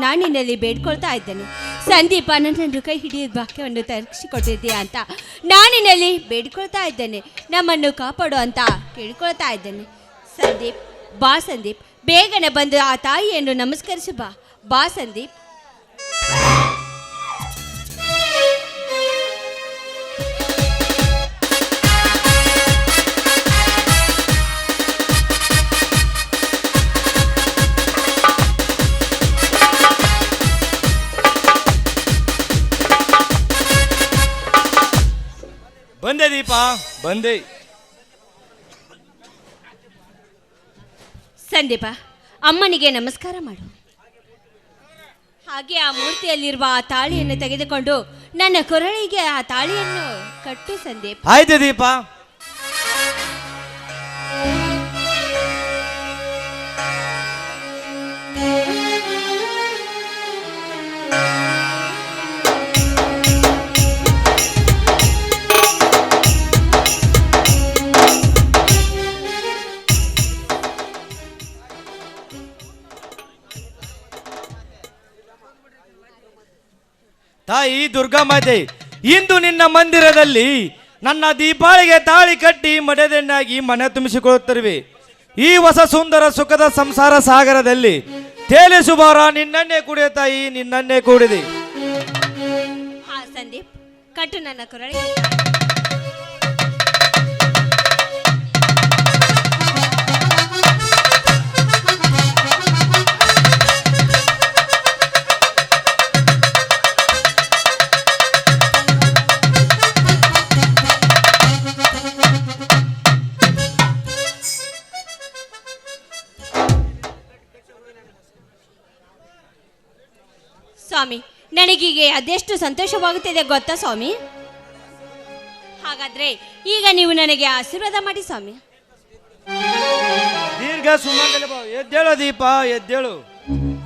ನಾನು ನಿನ್ನಲ್ಲಿ ಬೇಡ್ಕೊಳ್ತಾ ಇದ್ದೇನೆ ಸಂದೀಪ, ನನ್ನನ್ನು ಕೈ ಹಿಡಿಯೋದು ಭಾಗ್ಯವನ್ನು ತರಿಸಿಕೊಟ್ಟಿದ್ದೀಯಾ ಅಂತ ನಾನು ನಿನ್ನಲ್ಲಿ ಬೇಡ್ಕೊಳ್ತಾ ಇದ್ದೇನೆ. ನಮ್ಮನ್ನು ಕಾಪಾಡು ಅಂತ ಕೇಳ್ಕೊಳ್ತಾ ಇದ್ದೇನೆ. ಸಂದೀಪ್, ಬಾ ಸಂದೀಪ್, ಬೇಗನೆ ಬಂದು ಆ ತಾಯಿಯನ್ನು ನಮಸ್ಕರಿಸು. ಬಾ ಬಾ ಸಂದೀಪ್. ಬಂದೆ ದೀಪ, ಬಂದೆ. ಸಂದೀಪ, ಅಮ್ಮನಿಗೆ ನಮಸ್ಕಾರ ಮಾಡು. ಹಾಗೆ ಆ ಮೂರ್ತಿಯಲ್ಲಿರುವ ಆ ತಾಳಿಯನ್ನು ತೆಗೆದುಕೊಂಡು ನನ್ನ ಕೊರಳಿಗೆ ಆ ತಾಳಿಯನ್ನು ಕಟ್ಟು ಸಂದೀಪ್. ಆಯ್ತು ದೀಪ. ತಾಯಿ ದುರ್ಗಾಮಾತೆ, ಇಂದು ನಿನ್ನ ಮಂದಿರದಲ್ಲಿ ನನ್ನ ದೀಪಾಳಿಗೆ ತಾಳಿ ಕಟ್ಟಿ ಮಡೆದೆನ್ನಾಗಿ ಮನೆ ತುಂಬಿಸಿಕೊಳ್ಳುತ್ತಿರುವೆ. ಈ ಹೊಸ ಸುಂದರ ಸುಖದ ಸಂಸಾರ ಸಾಗರದಲ್ಲಿ ತೇಲಿಸುಬಾರ ನಿನ್ನನ್ನೇ ಕುಡಿಯ ತಾಯಿ, ನಿನ್ನನ್ನೇ ಕೂಡಿದೆ. ಹಾ ಸಂದೀಪ್, ಕಟ್ಟು ನನ್ನ ಕೊರಳಿಗೆ. ಸ್ವಾಮಿ, ನನಗೀಗ ಅದೆಷ್ಟು ಸಂತೋಷವಾಗುತ್ತಿದೆ ಗೊತ್ತಾ ಸ್ವಾಮಿ. ಹಾಗಾದ್ರೆ ಈಗ ನೀವು ನನಗೆ ಆಶೀರ್ವಾದ ಮಾಡಿ ಸ್ವಾಮಿ. ದೀರ್ಘ ಸುಮಂಗಲ ಭವ. ಎದ್ದೇಳು ದೀಪ, ಎದ್ದೇಳು.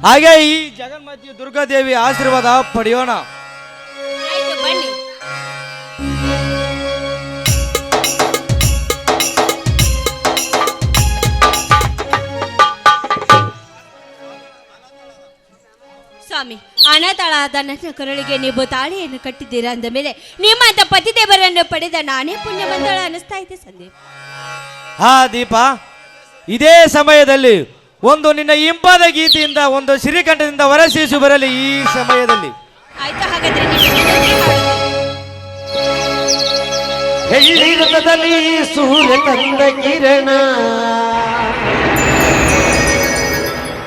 ಹಾಗೆ ಈ ಜಗನ್ಮಾತೆ ದುರ್ಗಾದೇವಿ ಆಶೀರ್ವಾದ ಪಡೆಯೋಣ. ಆಯ್ತು, ಬನ್ನಿ. ಸ್ವಾಮಿ, ಅನಾಥಳಾದ ನನ್ನ ಕೊರಳಿಗೆ ನೀವು ತಾಳಿಯನ್ನು ಕಟ್ಟಿದ್ದೀರಾ ಅಂದ ಮೇಲೆ ನಿಮ್ಮಂತ ಪತಿದೇವರನ್ನು ಪಡೆದ ನಾನೇ ಪುಣ್ಯ ಬಂದಳ ಅನಿಸ್ತಾ ಇದೆ ಸಂದೀಪ್. ಹಾ ದೀಪ, ಇದೇ ಸಮಯದಲ್ಲಿ ಒಂದು ನಿನ್ನ ಇಂಪಾದ ಗೀತೆಯಿಂದ ಒಂದು ಶ್ರೀಕಂಠದಿಂದ ಹೊರಸೀಸು ಬರಲಿ. ಈ ಸಮಯದಲ್ಲಿ ಆಯ್ತು, ಹಾಗಾದ್ರೆ ಹೆಳ್ಳಿರಥದಲ್ಲಿ ಸೂರ್ಯ ಕಂದ ಕಿರಣ,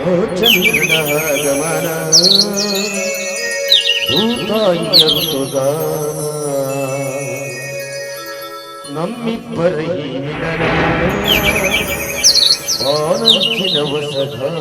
ಓ ಚಂದ್ರಗಮನ ಭೂತಾಯಿಯರು ಸುಗಾನ, ನಮ್ಮಿಬ್ಬರ ಈ ಮಿಲನ ಆನಂದಿನ ವಸಗಾನ.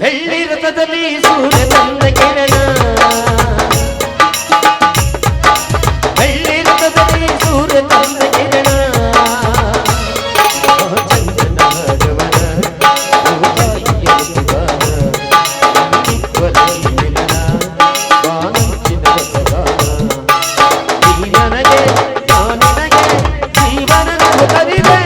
ಬೆಳ್ಳಿರಥದಲ್ಲಿ ಸೂರ್ಯ ತಂದ ಕಿರಣ, ಬೆಳ್ಳಿರಥದಲ್ಲಿ ಸೂರ್ಯ ತಂದ ಕಿರಣ, ಚಂದ್ರನ ಗಮನ ಭೂತಾಯಿಯ ಸುಗಾನ, ಇಬ್ಬರ ಮಿಲನ ಆನಂದಿನ ವಸಗಾನ. ನೀ ನನಗೆ, ನಾ ನಿನಗೆ ಜೀವನದ ಮುಖವಿದೆ.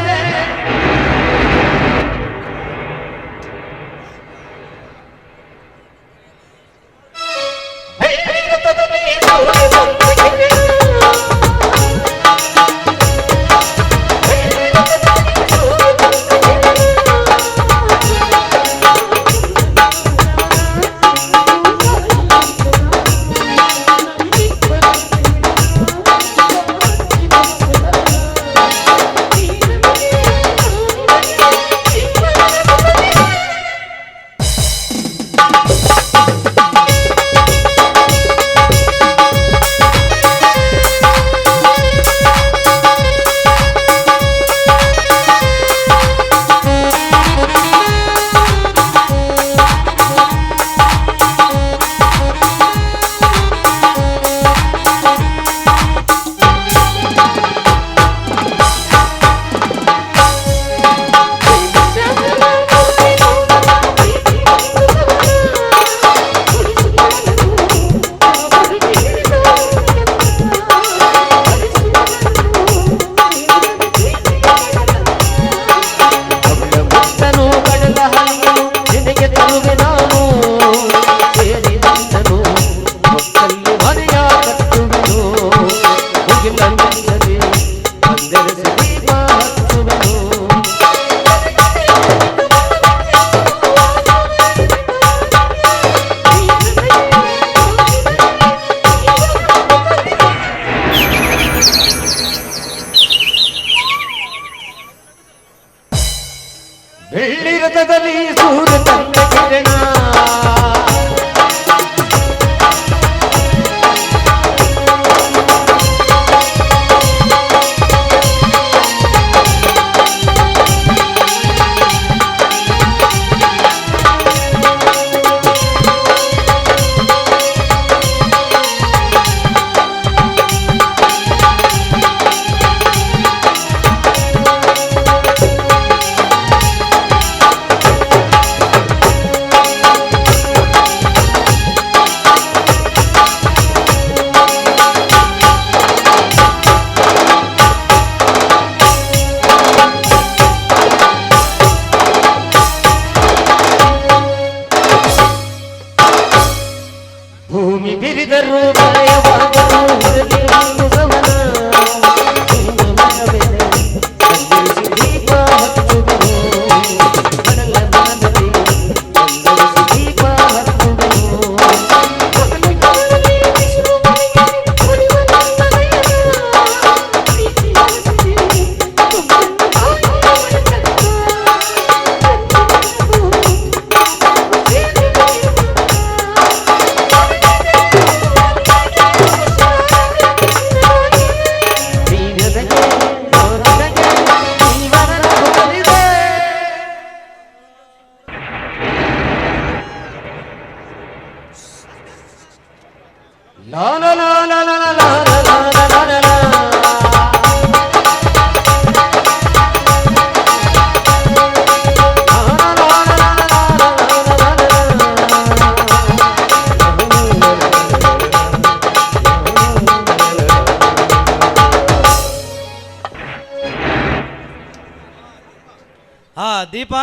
ದೀಪ,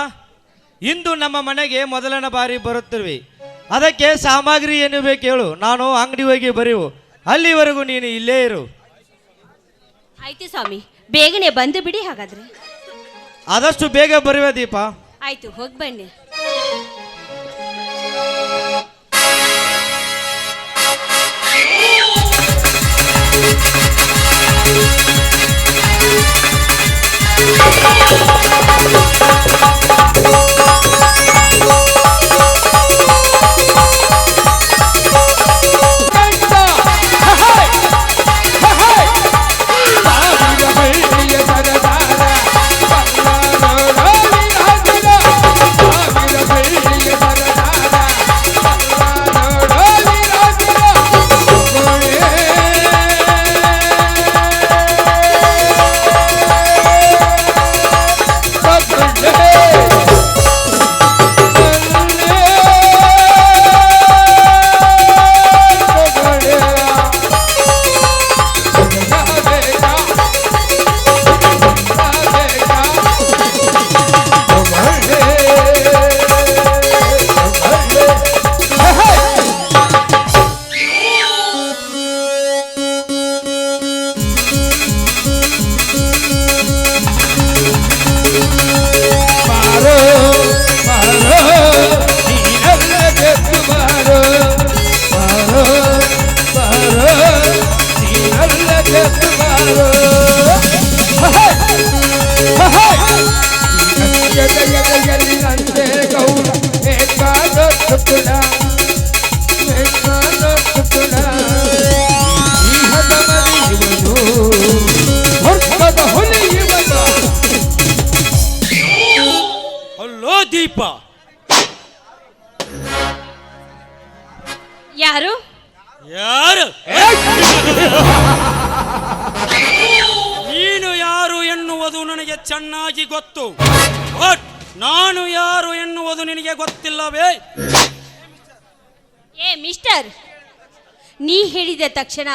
ಇಂದು ನಮ್ಮ ಮನೆಗೆ ಮೊದಲನೇ ಬಾರಿ ಬರುತ್ತಿರುವೆ. ಅದಕ್ಕೆ ಸಾಮಗ್ರಿ ಏನು ಬೇಕು ಹೇಳು, ನಾನು ಅಂಗಡಿ ಹೋಗಿ ಬರೀವು. ಅಲ್ಲಿವರೆಗೂ ನೀನು ಇಲ್ಲೇ ಇರು. ಆಯ್ತು ಸ್ವಾಮಿ, ಬೇಗನೆ ಬಂದು ಬಿಡಿ. ಹಾಗಾದ್ರೆ ಆದಷ್ಟು ಬೇಗ ಬರುವೆ ದೀಪ. ಆಯ್ತು, ಹೋಗಿ ಬನ್ನಿ. ಹಲೋ ದೀಪ. ಯಾರು? ಯಾರು? ನೀನು ಯಾರು ಎನ್ನುವುದು ನನಗೆ ಚೆನ್ನಾಗಿ ಗೊತ್ತು. ಬಟ್ ನಾನು ಯಾರು ಎನ್ನುವುದು ನಿನಗೆ ಗೊತ್ತಿಲ್ಲವೇ? ಮಿಸ್ಟರ್, ನೀ ಹೇಳಿದ ತಕ್ಷಣ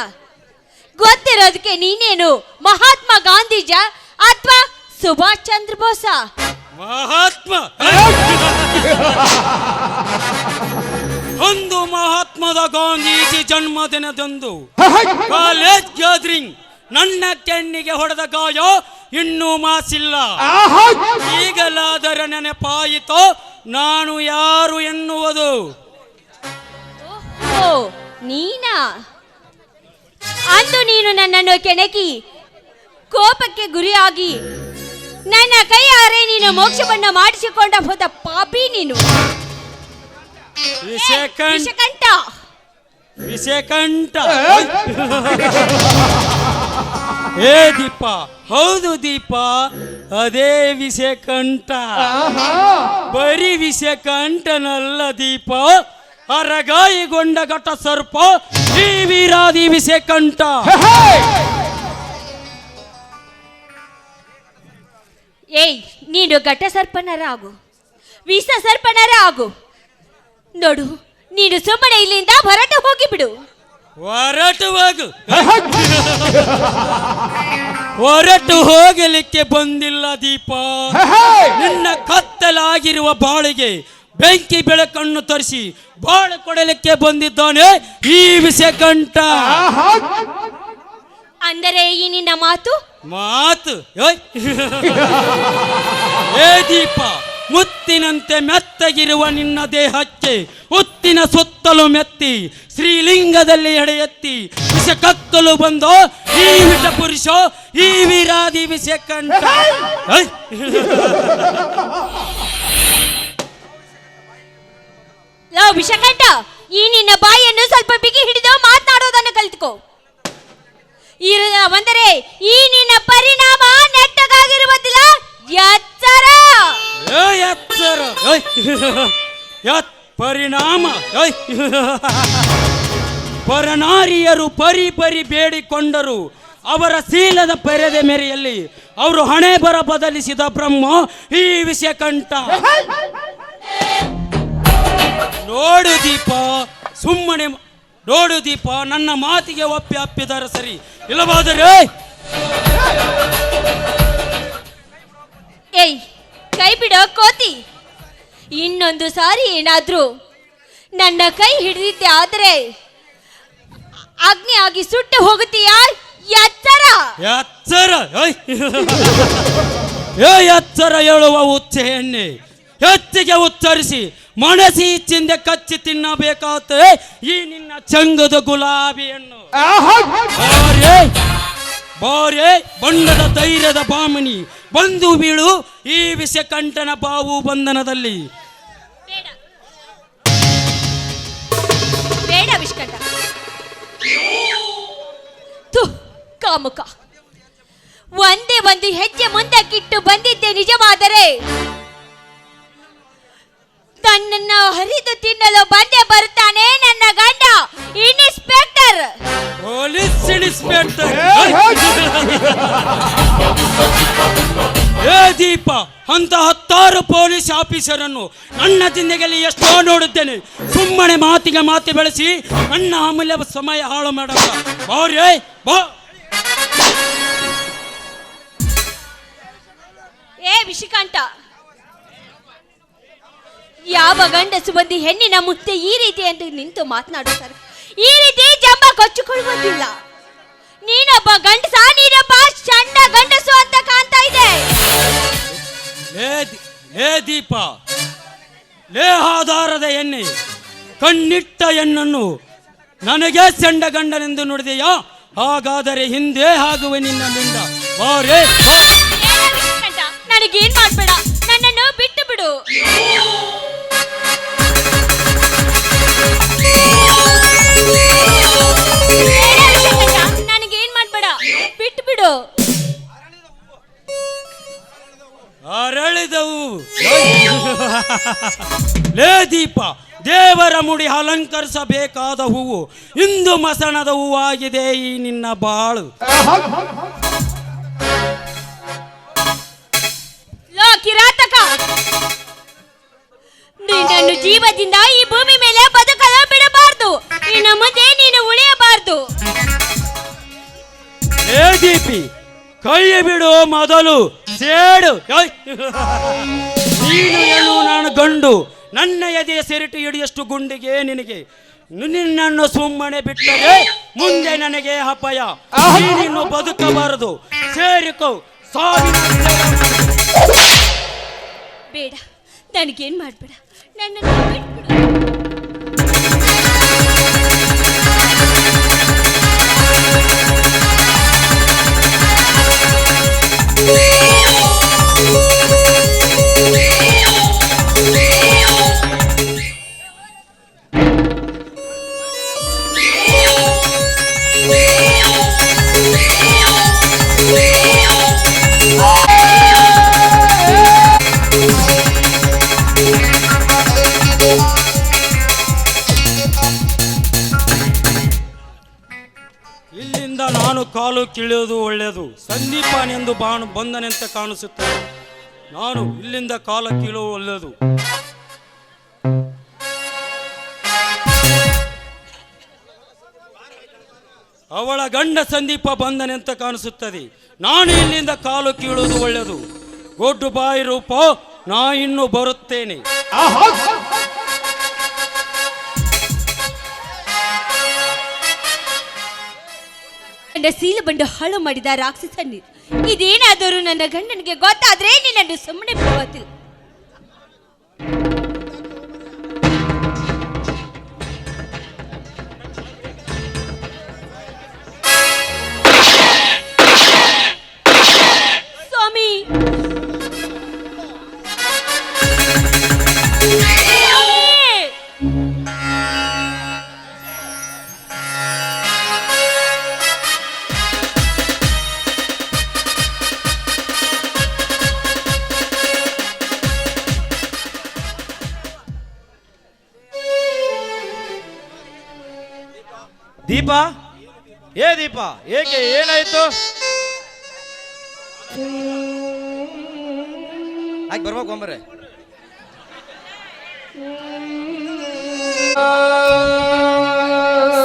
ಗೊತ್ತಿರೋದಕ್ಕೆ ನೀನೇನು ಮಹಾತ್ಮ ಗಾಂಧೀಜ ಅಥವಾ ಸುಭಾಷ್ ಚಂದ್ರ ಬೋಸ? ಮಹಾತ್ಮ ಒಂದು ಮಹಾತ್ಮದ ಗಾಂಧೀಜಿ ಜನ್ಮದಿನದಂದು ಕಾಲೇಜ್ ಗ್ಯಾದರಿಂಗ್ ನನ್ನ ಕೆನ್ನಿಗೆ ಹೊಡೆದ ಗಾಯ ಇನ್ನೂ ಮಾಸಿಲ್ಲ. ಈಗಲಾದರ ನೆನಪಾಯಿತೋ ನಾನು ಯಾರು ಎನ್ನುವುದು. ಓ, ನೀನಾ? ಅಂದು ನೀನು ನನ್ನನ್ನು ಕೆಣಕಿ ಕೋಪಕ್ಕೆ ಗುರಿಯಾಗಿ ನನ್ನ ಕೈಯಾರೆ ನೀನು ಮೋಕ್ಷವನ್ನು ಮಾಡಿಸಿಕೊಂಡ ಹೋದ ಪಾಪಿ ನೀನು. ವಿಷಕಂಠ. ವಿಷಕಂಠ. ಏ ದೀಪ, ಹೌದು ದೀಪ, ಅದೇ ವಿಷಕಂಠ. ಬರೀ ವಿಷಕಂಠನಲ್ಲ ದೀಪ, ಅರಗಾಯಿಗೊಂಡ ಘಟ ಸರ್ಪ ಈ ವೀರಾದಿ ವಿಷಕಂಠ. ಏಯ್, ನೀನು ಘಟ ಸರ್ಪನರ ಆಗು, ವಿಷ ಸರ್ಪನರ ಆಗು. ನೋಡು, ನೀನು ಸುಮ್ಮನೆ ಇಲ್ಲಿಂದ ಹೊರಟು ಹೋಗಿಬಿಡು. ಹೊರಟು ಹೋಗು. ಹೊರಟು ಹೋಗಲಿಕ್ಕೆ ಬಂದಿಲ್ಲ ದೀಪ. ನಿನ್ನ ಕತ್ತಲಾಗಿರುವ ಬಾಳಿಗೆ ಬೆಂಕಿ ಬೆಳಕನ್ನು ತರಿಸಿ ಬಾಳು ಕೊಡಲಿಕ್ಕೆ ಬಂದಿದ್ದಾನೆ ಈ ವಿಷಕಂಠ. ಅಂದರೆ ಈ ನಿನ್ನ ಮಾತು ಏ ದೀಪ, ಮುತ್ತಿನಂತೆ ಮೆತ್ತಗಿರುವ ನಿನ್ನ ದೇಹಕ್ಕೆ ಹುತ್ತಿನ ಸುತ್ತಲೂ ಮೆತ್ತಿ ಶ್ರೀಲಿಂಗದಲ್ಲಿ ಎಡೆ ಎತ್ತಿ ವಿಷ ಕತ್ತಲು ಬಂದು ಈ ವಿಷ ಪುರುಷ ಈ ವೀರಾದಿ ವಿಷಕಂಠ. ಲೋ ವಿಷಕಂಠ, ಈ ನಿನ್ನ ಬಾಯಿಯನ್ನು ಸ್ವಲ್ಪ ಬಿಗಿ ಹಿಡಿದು ಮಾತನಾಡೋದನ್ನು ಕಲಿತುಕೋ. ಅಂದರೆ ಈ ನಿನ್ನ ಪರಿಣಾಮ ನೆಟ್ಟಗಾಗಿರುವುದಿಲ್ಲ. ಎಚ್ಚರ. ಎಚ್ಚರ. ಪರಿಣಾಮ. ಪರನಾರಿಯರು ಪರಿ ಪರಿ ಬೇಡಿಕೊಂಡರು. ಅವರ ಶೀಲದ ಪೆರೆದ ಮೇರೆಯಲ್ಲಿ ಅವರು ಹಣೆ ಬರ ಬದಲಿಸಿದ ಬ್ರಹ್ಮ ಈ ವಿಷಕಂಠ. ನೋಡು ದೀಪ, ಸುಮ್ಮನೆ ನೋಡು ದೀಪ, ನನ್ನ ಮಾತಿಗೆ ಒಪ್ಪಿ ಅಪ್ಪಿದರೆ ಸರಿ, ಇಲ್ಲವಾದರೆ ಏಯ್, ಕೈ ಬಿಡು. ಇನ್ನೊಂದು ಸಾರಿ ಏನಾದ್ರೂ ನನ್ನ ಕೈ ಹಿಡಿದಿದ್ದೆ ಆದರೆ ಅಗ್ನಿ ಆಗಿ ಸುಟ್ಟು ಹೋಗುತ್ತೀಯಾ? ಎಚ್ಚರ ಎಚ್ಚರ ಎಚ್ಚರ ಹೇಳುವ ಹುಚ್ಚೆ ಎಣ್ಣೆ ಹೆಚ್ಚಿಗೆ ಉಚ್ಚರಿಸಿ ಮನಸಿ ಚಿಂದೆ ಕಚ್ಚಿ ತಿನ್ನಬೇಕಾಗುತ್ತೆ ಈ ನಿನ್ನ ಚಂಗದ ಗುಲಾಬಿಯನ್ನು. ಬಾರೆ ಬಣ್ಣದ ಧೈರ್ಯದ ಬಾಮಣಿ ಬಂದು ಬೀಳು ಈ ವಿಷಕಂಠನ ಬಾವು ಬಂಧನದಲ್ಲಿ. ಬೇಡ ಬೇಡ ವಿಷ್ಕಂಠ, ಕಾಮುಕ, ಒಂದೇ ಒಂದು ಹೆಜ್ಜೆ ಮುಂದಕ್ಕಿಟ್ಟು ಬಂದಿದ್ದೆ ನಿಜವಾದರೆ ತನ್ನನ್ನು ಹರಿದು ತಿನ್ನಲು ಬಂದೇ ಬರುತ್ತಾನೆ ನನ್ನ ಗಂಡ ಇನ್ಸ್ಪೆಕ್ಟರ್. ಪೊಲೀಸ್ ಇನ್ಸ್ಪೆಕ್ಟರ್ ಏ ದೀಪ, ಅಂತ 10 ಪೊಲೀಸ್ ಆಫೀಸರನ್ನು ನನ್ನ ಜಿಂದಗಿಯಲ್ಲಿ ಎಷ್ಟೋ ನೋಡುತ್ತೇನೆ. ಸುಮ್ಮನೆ ಮಾತಿಗೆ ಮಾತಿ ಬೆಳೆಸಿ ನನ್ನ ಅಮೂಲ್ಯ ಸಮಯ ಹಾಳು ಮಾಡಲ್ಲ. ಬಾರೇ ಬಾ. ಏ ವಿಷಿಕಾಂತ, ಯಾವ ಗಂಡಸು ಬಂದು ಹೆಣ್ಣಿನ ಮುಂದೆ ಈ ರೀತಿ ಎಂದು ನಿಂತು ಮಾತನಾಡುತ್ತಾರೆ? ಈ ರೀತಿ ಜಂಬ ಕೊಚ್ಚಿಕೊಳ್ಳುವುದಿಲ್ಲ. ನೀನೊಬ್ಬ ಗಂಡಸ, ನೀನೊಬ್ಬ ಚಂಡ ಗಂಡಸು ಅಂತ ಕಾಣ್ತಾ ಇದೆ. ಲೇ ದೀಪ, ಲೇ ಆಧಾರದ ಎಣ್ಣೆ, ಕಣ್ಣಿಟ್ಟ ಹೆಣ್ಣನ್ನು ನನಗೆ ಚಂಡ ಗಂಡನೆಂದು ನುಡಿದೆಯಾ? ಹಾಗಾದರೆ ಹಿಂದೆ ಆಗುವೆ ನಿನ್ನ ಮಿಂಡ. ಬಾರೇ ನನಗೇನ್ ಮಾಡ್ಬೇಡ, ನನ್ನನ್ನು ಬಿಟ್ಟು ಬಿಡು. ನನಗೇನ್ ಮಾಡ್ಬೇಡ, ಬಿಟ್ಟು ಬಿಡು. ಅರಳಿದವು ಲೇ ದೀಪ, ದೇವರ ಮುಡಿ ಅಲಂಕರಿಸಬೇಕಾದ ಹೂವು ಇಂದು ಮಸಣದ ಹೂವಾಗಿದೆ ಈ ನಿನ್ನ ಬಾಳು. ಲೋ ಕಿರಾತಕ, ನಿನ್ನನ್ನು ಜೀವದಿಂದ ಈ ಭೂಮಿ ಮೇಲೆ ಬದುಕಲು ಬಿಡಬಾರ್ದು. ಇನ್ನು ಮುಂದೆ ನೀನು ಉಳಿಯಬಾರ್ದು. ಲೇ ದೀಪಿ, ಕೈ ಬಿಡು ಮೊದಲು. ಸೇಡು ನೀನು ಏನು ನಾನು ಗಂಡು, ನನ್ನ ಎದೆಯ ಸೆರೆಟು ಹಿಡಿಯಷ್ಟು ಗುಂಡಿಗೆ ನಿನಗೆ. ನಿನ್ನನ್ನು ಸುಮ್ಮನೆ ಬಿಟ್ಟರೆ ಮುಂದೆ ನನಗೆ ಅಪಾಯ. ನೀನು ಬದುಕಬಾರದು. ಸೇರಿಕೋ, ಸಾವಿನ ಬೇಡ, ನನಗೇನ್ ಮಾಡ್ಬೇಡ, ನನ್ನನ್ನು ಬಿಟ್ಬಿಡು. ಇಲ್ಲಿಂದ ನಾನು ಕಾಲು ಕೀಳುವುದು ಒಳ್ಳೆಯದು. ಸಂದೀಪನೆಂದು ಬಾನು ಬಂದನೆಂತ ಕಾಣಿಸುತ್ತದೆ. ನಾನು ಇಲ್ಲಿಂದ ಕಾಲು ಕೀಳುವುದು ಒಳ್ಳೆಯದು. ಅವಳ ಗಂಡ ಸಂದೀಪ ಬಂದನೆಂತ ಕಾಣಿಸುತ್ತದೆ. ನಾನು ಇಲ್ಲಿಂದ ಕಾಲು ಕೀಳುವುದು ಒಳ್ಳೆಯದು. ಗೊಡ್ಡು ಬಾಯಿ ರೂಪ, ನಾ ಇನ್ನು ಬರುತ್ತೇನೆ. ನನ್ನ ಸೀಲು ಬಂಡು ಹಾಳು ಮಾಡಿದ ರಾಕ್ಷಸ ನೀನು. ಇದೇನಾದರೂ ನನ್ನ ಗಂಡನಿಗೆ ಗೊತ್ತಾದ್ರೆ ನಿನ್ನನ್ನು ಸುಮ್ಮನೆ ಬಿಡುವುದಿಲ್ಲ. ಸ್ವಾಮಿ, ದೀಪ, ಏ ದೀಪ, ಏಕೆ ಏನಾಯ್ತು? ಆಯ್ತು ಬರ್ಬೇಕು ಒಂಬರ್ರೆ.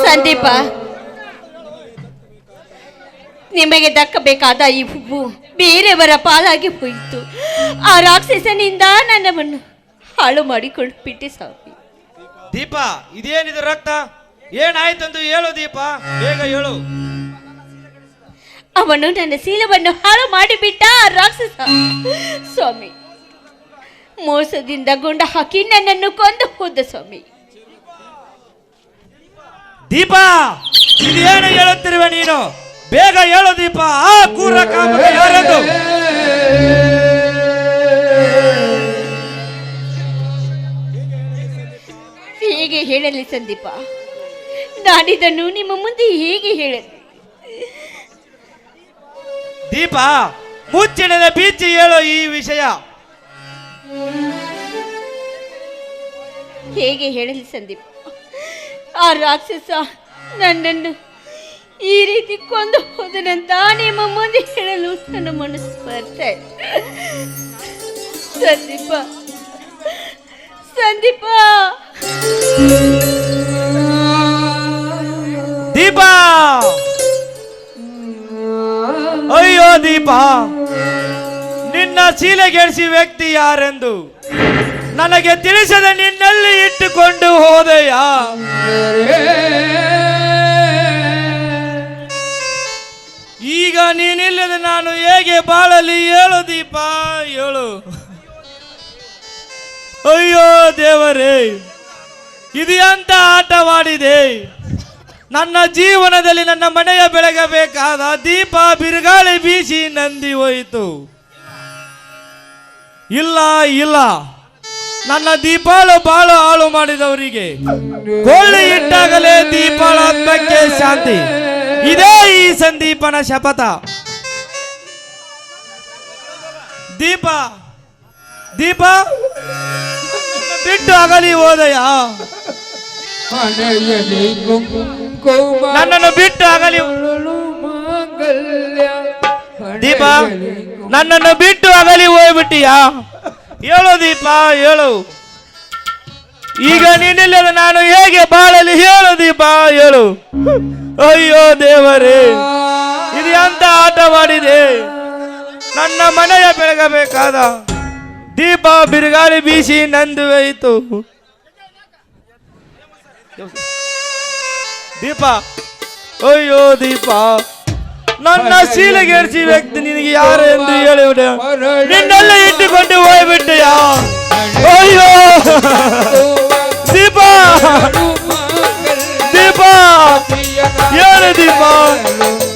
ಸಂದೀಪ, ನಿಮಗೆ ದಕ್ಕಬೇಕಾದ ಈ ಹೂವು ಬೇರೆಯವರ ಪಾಲಾಗಿ ಹೋಯಿತು. ಆ ರಾಕ್ಷಸನಿಂದ ನನ್ನವನ್ನು ಹಾಳು ಮಾಡಿಕೊಂಡು ಬಿಟ್ಟೆ ಸ್ವಾಮಿ. ದೀಪ, ಇದೇನಿದು ರಕ್ತ? ಏನಾಯ್ತಂದು ಹೇಳು ದೀಪ, ಬೇಗ ಹೇಳು. ಅವನು ನನ್ನ ಶೀಲವನ್ನು ಹಾಳು ಮಾಡಿಬಿಟ್ಟ ಆ ರಾಕ್ಷಸ ಸ್ವಾಮಿ. ಮೋಸದಿಂದ ಗುಂಡ ಹಾಕಿ ನನ್ನನ್ನು ಕೊಂದು ಹೋದ ಸ್ವಾಮಿ. ದೀಪ, ಇದೇನು ಹೇಳುತ್ತಿರುವೆ ನೀನು? ಬೇಗ ಹೇಳು ದೀಪ, ಆ ಕ್ರೂರ ಕಾಮಕ ಯಾರೆಂದು? ಹೇಗೆ ಹೇಳಲಿ ಸಂದೀಪ? ನಾನಿದನ್ನು ನಿಮ್ಮ ಮುಂದೆ ಹೇಗೆ ಹೇಳಲಿ? ದೀಪ, ಮುಚ್ಚಿಡದ ಬೀಚಿ ಹೇಳು ಈ ವಿಷಯ. ಹೇಗೆ ಹೇಳಲಿ ಸಂದೀಪ? ಆ ರಾಕ್ಷಸ ನನ್ನನ್ನು ಈ ರೀತಿ ಕೊಂದು ಹೋದನಂತ ನಿಮ್ಮ ಮುಂದೆ ಹೇಳಲು ನನ್ನ ಮನಸ್ಸು ಬರ್ತಾ ಇದೆ. ಸಂದೀಪ, ಸಂದೀಪ, ದೀಪ, ಅಯ್ಯೋ ದೀಪ, ನಿನ್ನ ಶೀಲೆಗೆಡಿಸಿ ವ್ಯಕ್ತಿ ಯಾರೆಂದು ನನಗೆ ತಿಳಿಸದೆ ನಿನ್ನಲ್ಲಿ ಇಟ್ಟುಕೊಂಡು ಹೋದೆಯಾ? ಈಗ ನೀನಿಲ್ಲದೆ ನಾನು ಹೇಗೆ ಬಾಳಲಿ ಹೇಳು ದೀಪ, ಹೇಳು. ಅಯ್ಯೋ ದೇವರೇ, ಇದು ಎಂತ ಆಟವಾಡಿದೆ? ನನ್ನ ಜೀವನದಲ್ಲಿ ನನ್ನ ಮನೆಯ ಬೆಳಗಬೇಕಾದ ದೀಪ ಬಿರುಗಾಳಿ ಬೀಸಿ ನಂದಿ ಹೋಯಿತು. ಇಲ್ಲ ಇಲ್ಲ, ನನ್ನ ದೀಪಾಳು ಬಾಳು ಹಾಳು ಮಾಡಿದವರಿಗೆ ಕೊಳ್ಳಿ ಇಟ್ಟಾಗಲೇ ದೀಪಾಳ ಆತ್ಮಕ್ಕೆ ಶಾಂತಿ. ಇದೇ ಈ ಸಂದೀಪನ ಶಪಥ. ದೀಪ, ದೀಪ, ಬಿಟ್ಟು ಅಗಲಿ ಹೋದಯಾ? ನನ್ನನ್ನು ಬಿಟ್ಟು ಆಗಲಿ. ದೀಪ, ನನ್ನನ್ನು ಬಿಟ್ಟು ಆಗಲಿ ಹೋಗ್ಬಿಟ್ಟಿಯಾ? ಹೇಳು ದೀಪ, ಹೇಳು. ಈಗ ನೀನಿಲ್ಲದ ನಾನು ಹೇಗೆ ಬಾಳಲಿ ಹೇಳು ದೀಪ, ಹೇಳು. ಅಯ್ಯೋ ದೇವರೇ, ಇದು ಎಂತ ಆಟವಾಡಿದೆ? ನನ್ನ ಮನೆಯ ಬೆಳಗಬೇಕಾದ ದೀಪ ಬಿರುಗಾಳಿ ಬೀಸಿ ನಂದು ಹೋಯಿತು. ದೀಪ, ಅಯ್ಯೋ ದೀಪ, ನನ್ನ ಶೀಲೆಗೆಡಿಸಿ ವ್ಯಕ್ತಿ ನಿನಗೆ ಯಾರು ಎಂದು ಹೇಳಿ ನಿನ್ನೆಲ್ಲ ಇಟ್ಟುಕೊಂಡು ಹೋಗ್ಬಿಟ್ಟೆಯಾ? ಅಯ್ಯೋ ದೀಪ, ದೀಪ, ಹೇಳು ದೀಪ,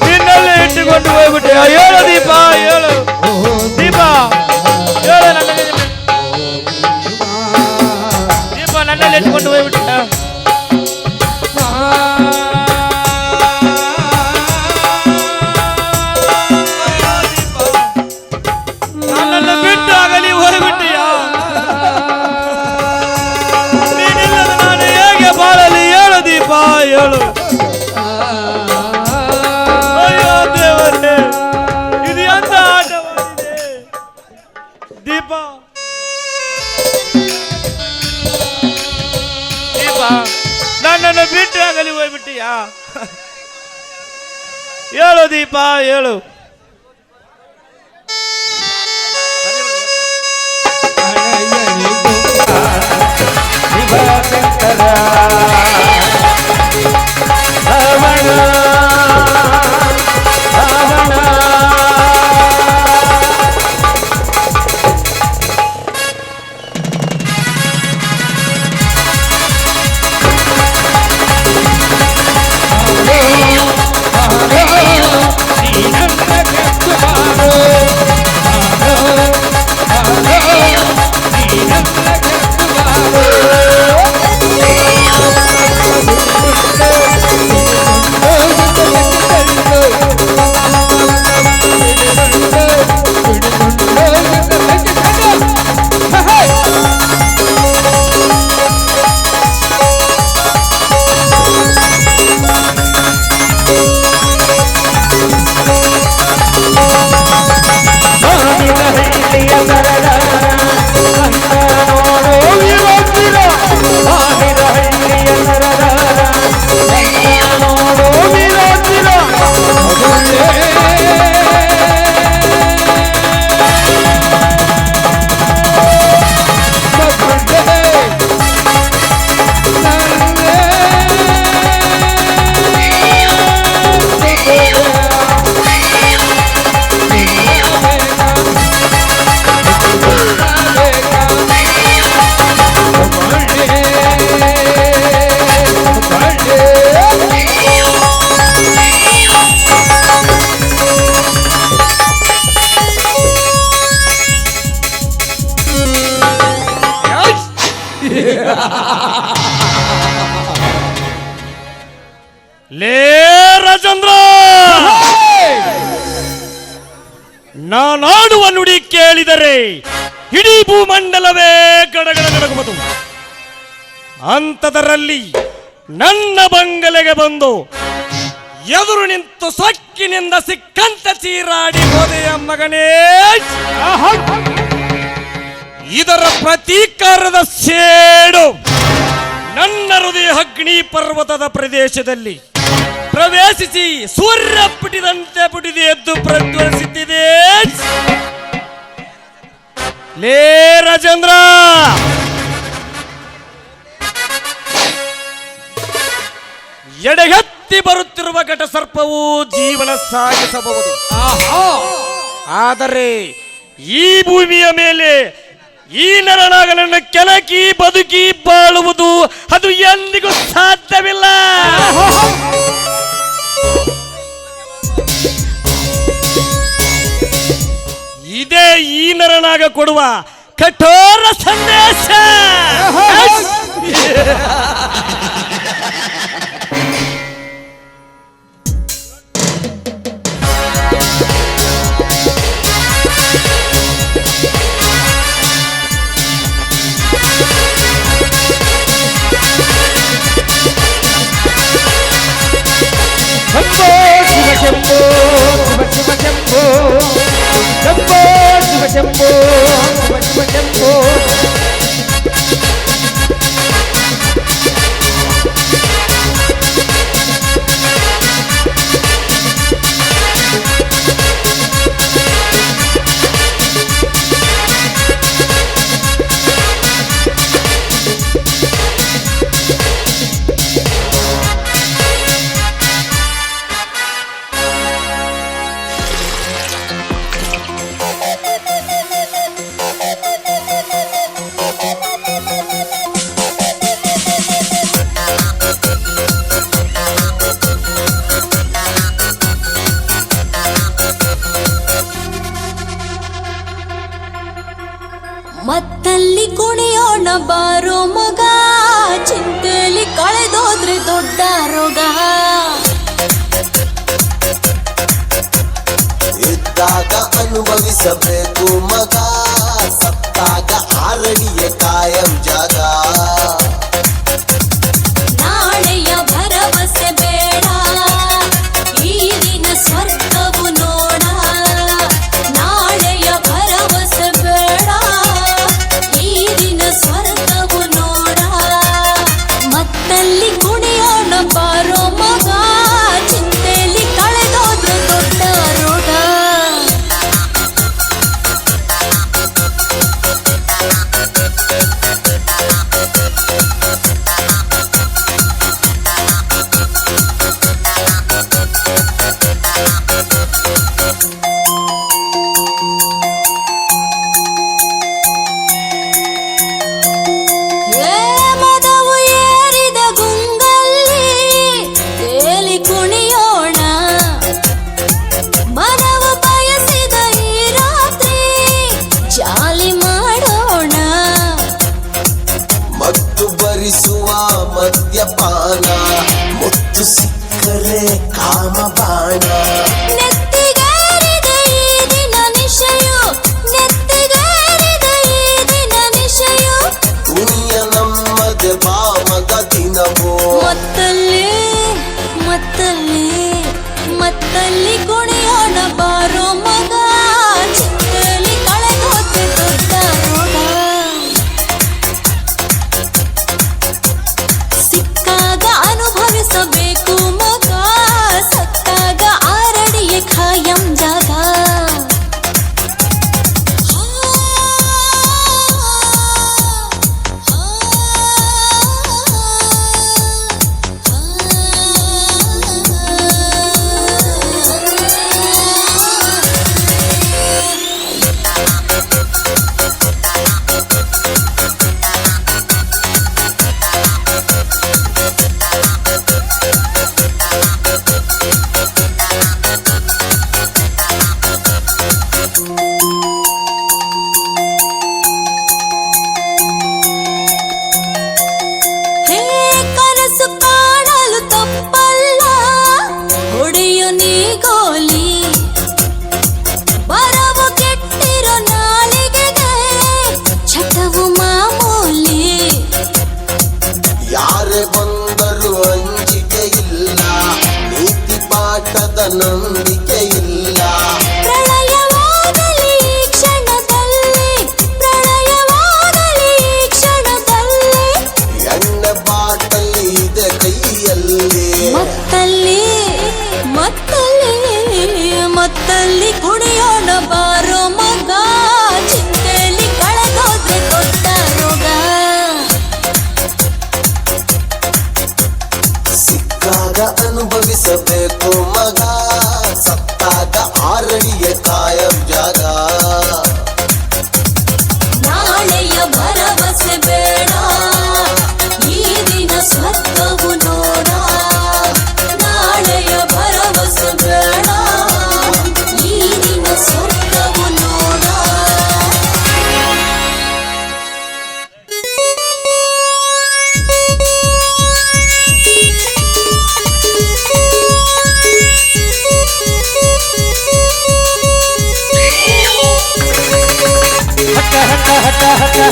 ನಿನ್ನೆಲ್ಲ ಇಟ್ಟುಕೊಂಡು ಹೋಗ್ಬಿಟ್ಟೆಯಾ? ಹೇಳು ದೀಪ, ಹೇಳು ದೀಪ, ಹೇಳು. ದೀಪ, ನನ್ನಲ್ಲಿ ಇಟ್ಟುಕೊಂಡು ಹೋಗ್ಬಿಟ್ಟೆಯಾ? ನನ್ನನ್ನು ಬಿಟ್ಟು ಆಗಲಿ ಹೋಗ್ಬಿಟ್ಟಿಯಾ? ನೀನಿಲ್ಲದ ನಾನು ಹೇಗೆ ಬಾಳಲಿ ಹೇಳು ದೀಪ, ಹೇಳು. ಅಯ್ಯೋ ದೇವರೇ, ಇದು ಎಂತ ಆಟವಾಗಿದೆ? ದೀಪ, ದೀಪ, ನನ್ನನ್ನು ಬಿಟ್ಟು ಆಗಲಿ ಹೋಗ್ಬಿಟ್ಟಿಯಾ? ಹೇಳು ದೀಪ, ಹೇಳು. ಲೇ ರಾಜೇಂದ್ರ, ನಾನಾಡುವ ನುಡಿ ಕೇಳಿದರೆ ಇಡೀ ಭೂಮಂಡಲವೇ ಗಡಗಡಗಡಗುವುದು. ಅಂಥದರಲ್ಲಿ ನನ್ನ ಬಂಗಲೆಗೆ ಬಂದು ಎದುರು ನಿಂತು ಸೊಕ್ಕಿನಿಂದ ಸಿಕ್ಕಂತ ಚೀರಾಡಿ ಹೋದೆಯ ಮಗನೇ. ಇದರ ಪ್ರತೀಕಾರದ ಸೇಡು ನನ್ನ ಹೃದಯ ಅಗ್ನಿ ಪರ್ವತದ ಪ್ರದೇಶದಲ್ಲಿ ಪ್ರವೇಶಿಸಿ ಸೂರ್ಯ ಪುಟಿದಂತೆ ಪುಟಿದೆ ಎದ್ದು ಪ್ರಜ್ವಲಿಸುತ್ತಿದೆ. ಲೇ ರಾಜೇಂದ್ರ, ಎಡೆಗತ್ತಿ ಬರುತ್ತಿರುವ ಘಟಸರ್ಪವು ಜೀವನ ಸಾಗಿಸಬಹುದು, ಆದರೆ ಈ ಭೂಮಿಯ ಮೇಲೆ ಈ ನರನಾಗನನ್ನು ಕೆಣಕಿ ಬದುಕಿ ಬಾಳುವುದು ಅದು ಎಂದಿಗೂ ಸಾಧ್ಯವಿಲ್ಲ. ಇದೇ ಈ ನರನಾಗ ಕೊಡುವ ಕಠೋರ ಸಂದೇಶ. ಶಂಭೋ ಶಿವ ಶಂಭೋ ಶಂಭೋ ಶಿವ ಶಂಭೋ ಶಿವ ಶಿವ ಶಂಭೋ. ಮತ್ತಲ್ಲಿ ಕುಣಿಯೋಣ ಬಾರೋ ಮಗ, ಚಿಂತೆಲಿ ಕಳೆದೋದ್ರೆ ದೊಡ್ಡ ರೋಗ. ಇದ್ದಾಗ ಅನುಭವಿಸಬೇಕು ಮಗ, ಸತ್ತಾಗ ಆರಡಿಯ ಕಾಯಂ ಜಾಗ. ನಾಳೆಯ ಭರವಸೆ ಬೇಡ, ಈ ದಿನ ಸ್ವರ್ಗವು ನೋಡ. ನಾಳೆಯ ಭರವಸೆ ಬೇಡ, ಈ ದಿನ ಸ್ವರ್ಗವು ನೋಡ. ಮತ್ತಲ್ಲಿ ಕುಣಿಯೋಣ ಬಾರೋ ಮಗ, ಚಿಂತೆಲಿ ಕಳೆದೋದ್ರೆ ದೊಡ್ಡ ರೋಗ.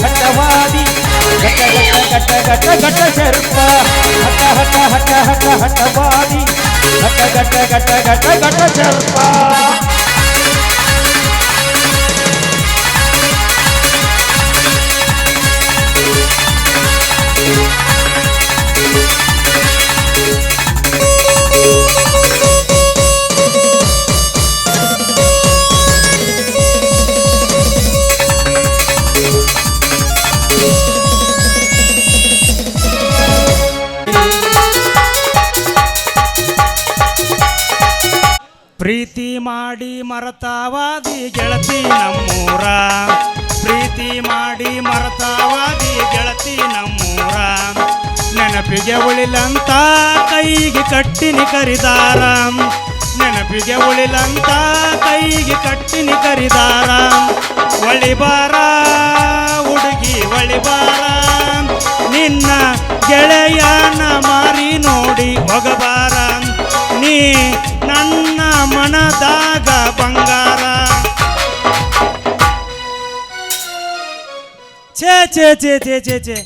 ಹಠವಾದಿ ಘಟ ಸರ್ಪ ಹಠವಾದಿ ಘಟ ಸರ್ಪ. ಪ್ರೀತಿ ಮಾಡಿ ಮರತಾವಾದಿ ಗೆಳತಿ ನಮ್ಮೂರ, ಪ್ರೀತಿ ಮಾಡಿ ಮರತಾವಾದಿ ಗೆಳತಿ ನಮ್ಮೂರ. ನೆನಪಿಗೆ ಉಳಿಲಂತ ಕೈಗೆ ಕಟ್ಟಿನಿ ಕರಿದಾರ, ನೆನಪಿಗೆ ಉಳಿಲಂತ ಕೈಗೆ ಕಟ್ಟಿನಿ ಕರಿದಾರ. ಒಳಿಬಾರ ಹುಡುಗಿ ಒಳಿಬಾರ, ನಿನ್ನ ಗೆಳೆಯನ ಮಾರಿ ನೋಡಿ ಹೋಗಬಾರ. ನೀ ನನ್ನ ಮನದಾಗ ಬಂಗಾರ. ಛೇ ಛೇ ಛೇ ಛೇ ಛೇ ಛೇ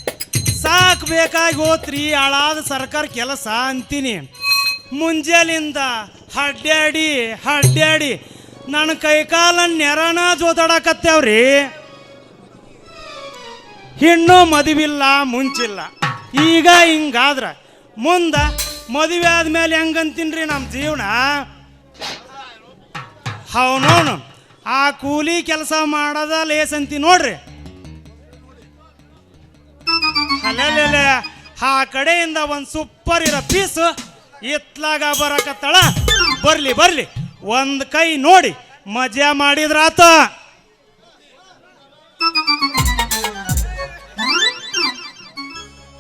ಸಾಕು ಬೇಕಾಗಿ ಹೋತ್ರಿ ಹಾಳಾದ ಸರ್ಕಾರ ಕೆಲಸ ಅಂತೀನಿ. ಮುಂಜಾಲಿಂದ ಅಡ್ಡಾಡಿ ನನ್ನ ಕೈಕಾಲ ನೆರನ ಜೋತಾಡಕತ್ತೇವ್ರಿ. ಇನ್ನೂ ಮದುವಿಲ್ಲ ಮುಂಚಿಲ್ಲ, ಈಗ ಹಿಂಗಾದ್ರ ಮುಂದೆ ಮದುವೆ ಆದ್ಮೇಲೆ ಹೆಂಗಂತೀನ್ರಿ ನಮ್ಮ ಜೀವನ. ಅವನವನು ಆ ಕೂಲಿ ಕೆಲಸ ಮಾಡೋದ ಲೇಸಂತಿ ನೋಡ್ರಿ. ಅಲ್ಲೇ ಆ ಕಡೆಯಿಂದ ಒಂದು ಸೂಪರ್ ಇರೋ ಪೀಸ್ ಇತ್ಲಾಗ ಬರಕತ್ತಳ. ಬರ್ಲಿ ಒಂದು ಕೈ ನೋಡಿ ಮಜಾ ಮಾಡಿದ್ರಾತ.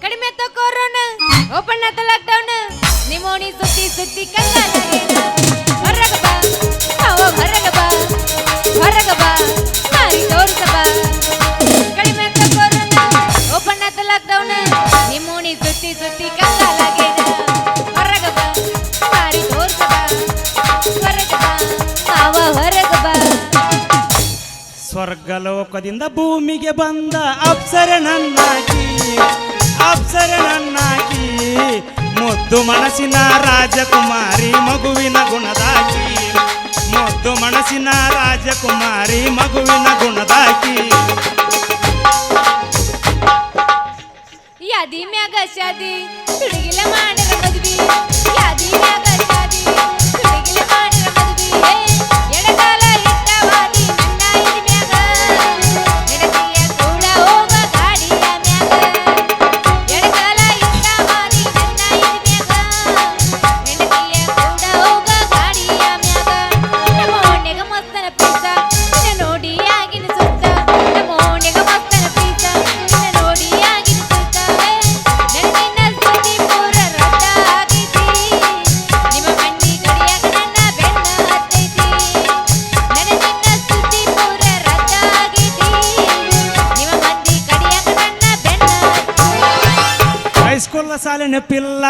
ಕಡಿಮೆ ಕೊರೋನಾ ಓಪನ್ ಆತ ಲಾಕ್ಡೌನ್, ನಿಮೋನಿ ಸುತ್ತಿ ಕಂಗಾಲಾಗೇನ. ಹೊರಗ ಬಾ ಹೊರಗ ಬಾ ಮಾರಿ ತೋರ್ಸ ಬಾ. ಕಡಿಮೆ ಕೊರೋನಾ ಓಪನ್ ಆತ ಲಾಕ್ಡೌನ್, ನಿಮೋನಿ ಸುತ್ತಿ ಕಂಗಾಲಾಗೇನ. ಹೊರಗ ಬಾ ಮಾರಿ ತೋರ್ಸ ಬಾ, ಹೊರಗ ಬಾ. ಸ್ವರ್ಗಲೋಕದಿಂದ ಭೂಮಿಗೆ ಬಂದ ಅಪ್ಸರೆ ನನ್ನಾಗಿ ಮುದ್ದು ಮನಸ್ಸಿನ ರಾಜಕುಮಾರಿ ಮಗುವಿನ ಗುಣದಾಗಿ, ಮುದ್ದು ಮನಸ್ಸಿನ ರಾಜಕುಮಾರಿ ಮಗುವಿನ ಗುಣದಾಗಿ. ಯಾದಿ ಮ್ಯಾಗ ಶಾದಿ ಹುಡುಗಿಲ ಮಾಡಿರ ಮದ್ವಿ, ಯಾದಿ ಮ್ಯಾಗ ಶಾದಿ ಹುಡುಗಿಲ ಮಾಡಿರ ಮದ್ವಿ. ಎಡಗಾಲ ಇಟ್ಟವಾದಿ ನನ್ನ ಇದ್ ಮ್ಯಾಗ, ಎಡತಿಯ ಕೂಡ ಹೋಗ ಗಾಡಿಯ ಮ್ಯಾಗ. ಎಡಗಾಲ ಇಟ್ಟವಾದಿ ನನ್ನ ಇದ್ ಮ್ಯಾಗ, ಎಡತಿಯ ಕೂಡ ಹೋಗ ಗಾಡಿಯ ಮ್ಯಾಗ. ನಮ್ಮ ಓಣ್ಯಾಗ ಮಸ್ತನ ಪೀಸ ನಿನ್ನ ನೋಡಿ ಆಗಿನ ಸುತ್ತ, ನಮ್ಮ ಓಣ್ಯಾಗ ಮಸ್ತನ ಪೀಸ ನಿನ್ನ ನೋಡಿ ಆಗಿನ ಸುತ್ತ. ನೆನಪಿನ ಸುದ್ದಿ ಪೂರ ರದ್ದ ಆಗೈತಿ, ನಿಮ್ಮ ಮಂಡಿ ಕಡಿಯಾಗ ನನ್ನ ಬೆನ್ನ ಹತ್ತೈತಿ. ನೆನಪಿನ ಸುದ್ದಿ ಪೂರ ರದ್ದ ಆಗೈತಿ, ನಿಮ್ಮ ಮಂದಿ ಕಡಿಯಾಗ ನನ್ನ ಬೆನ್ನ ಹತ್ತೈತಿ. ಹೈಸ್ಕೂಲ್ ಸಾಲೆ ನೆಪಿಲ್ಲ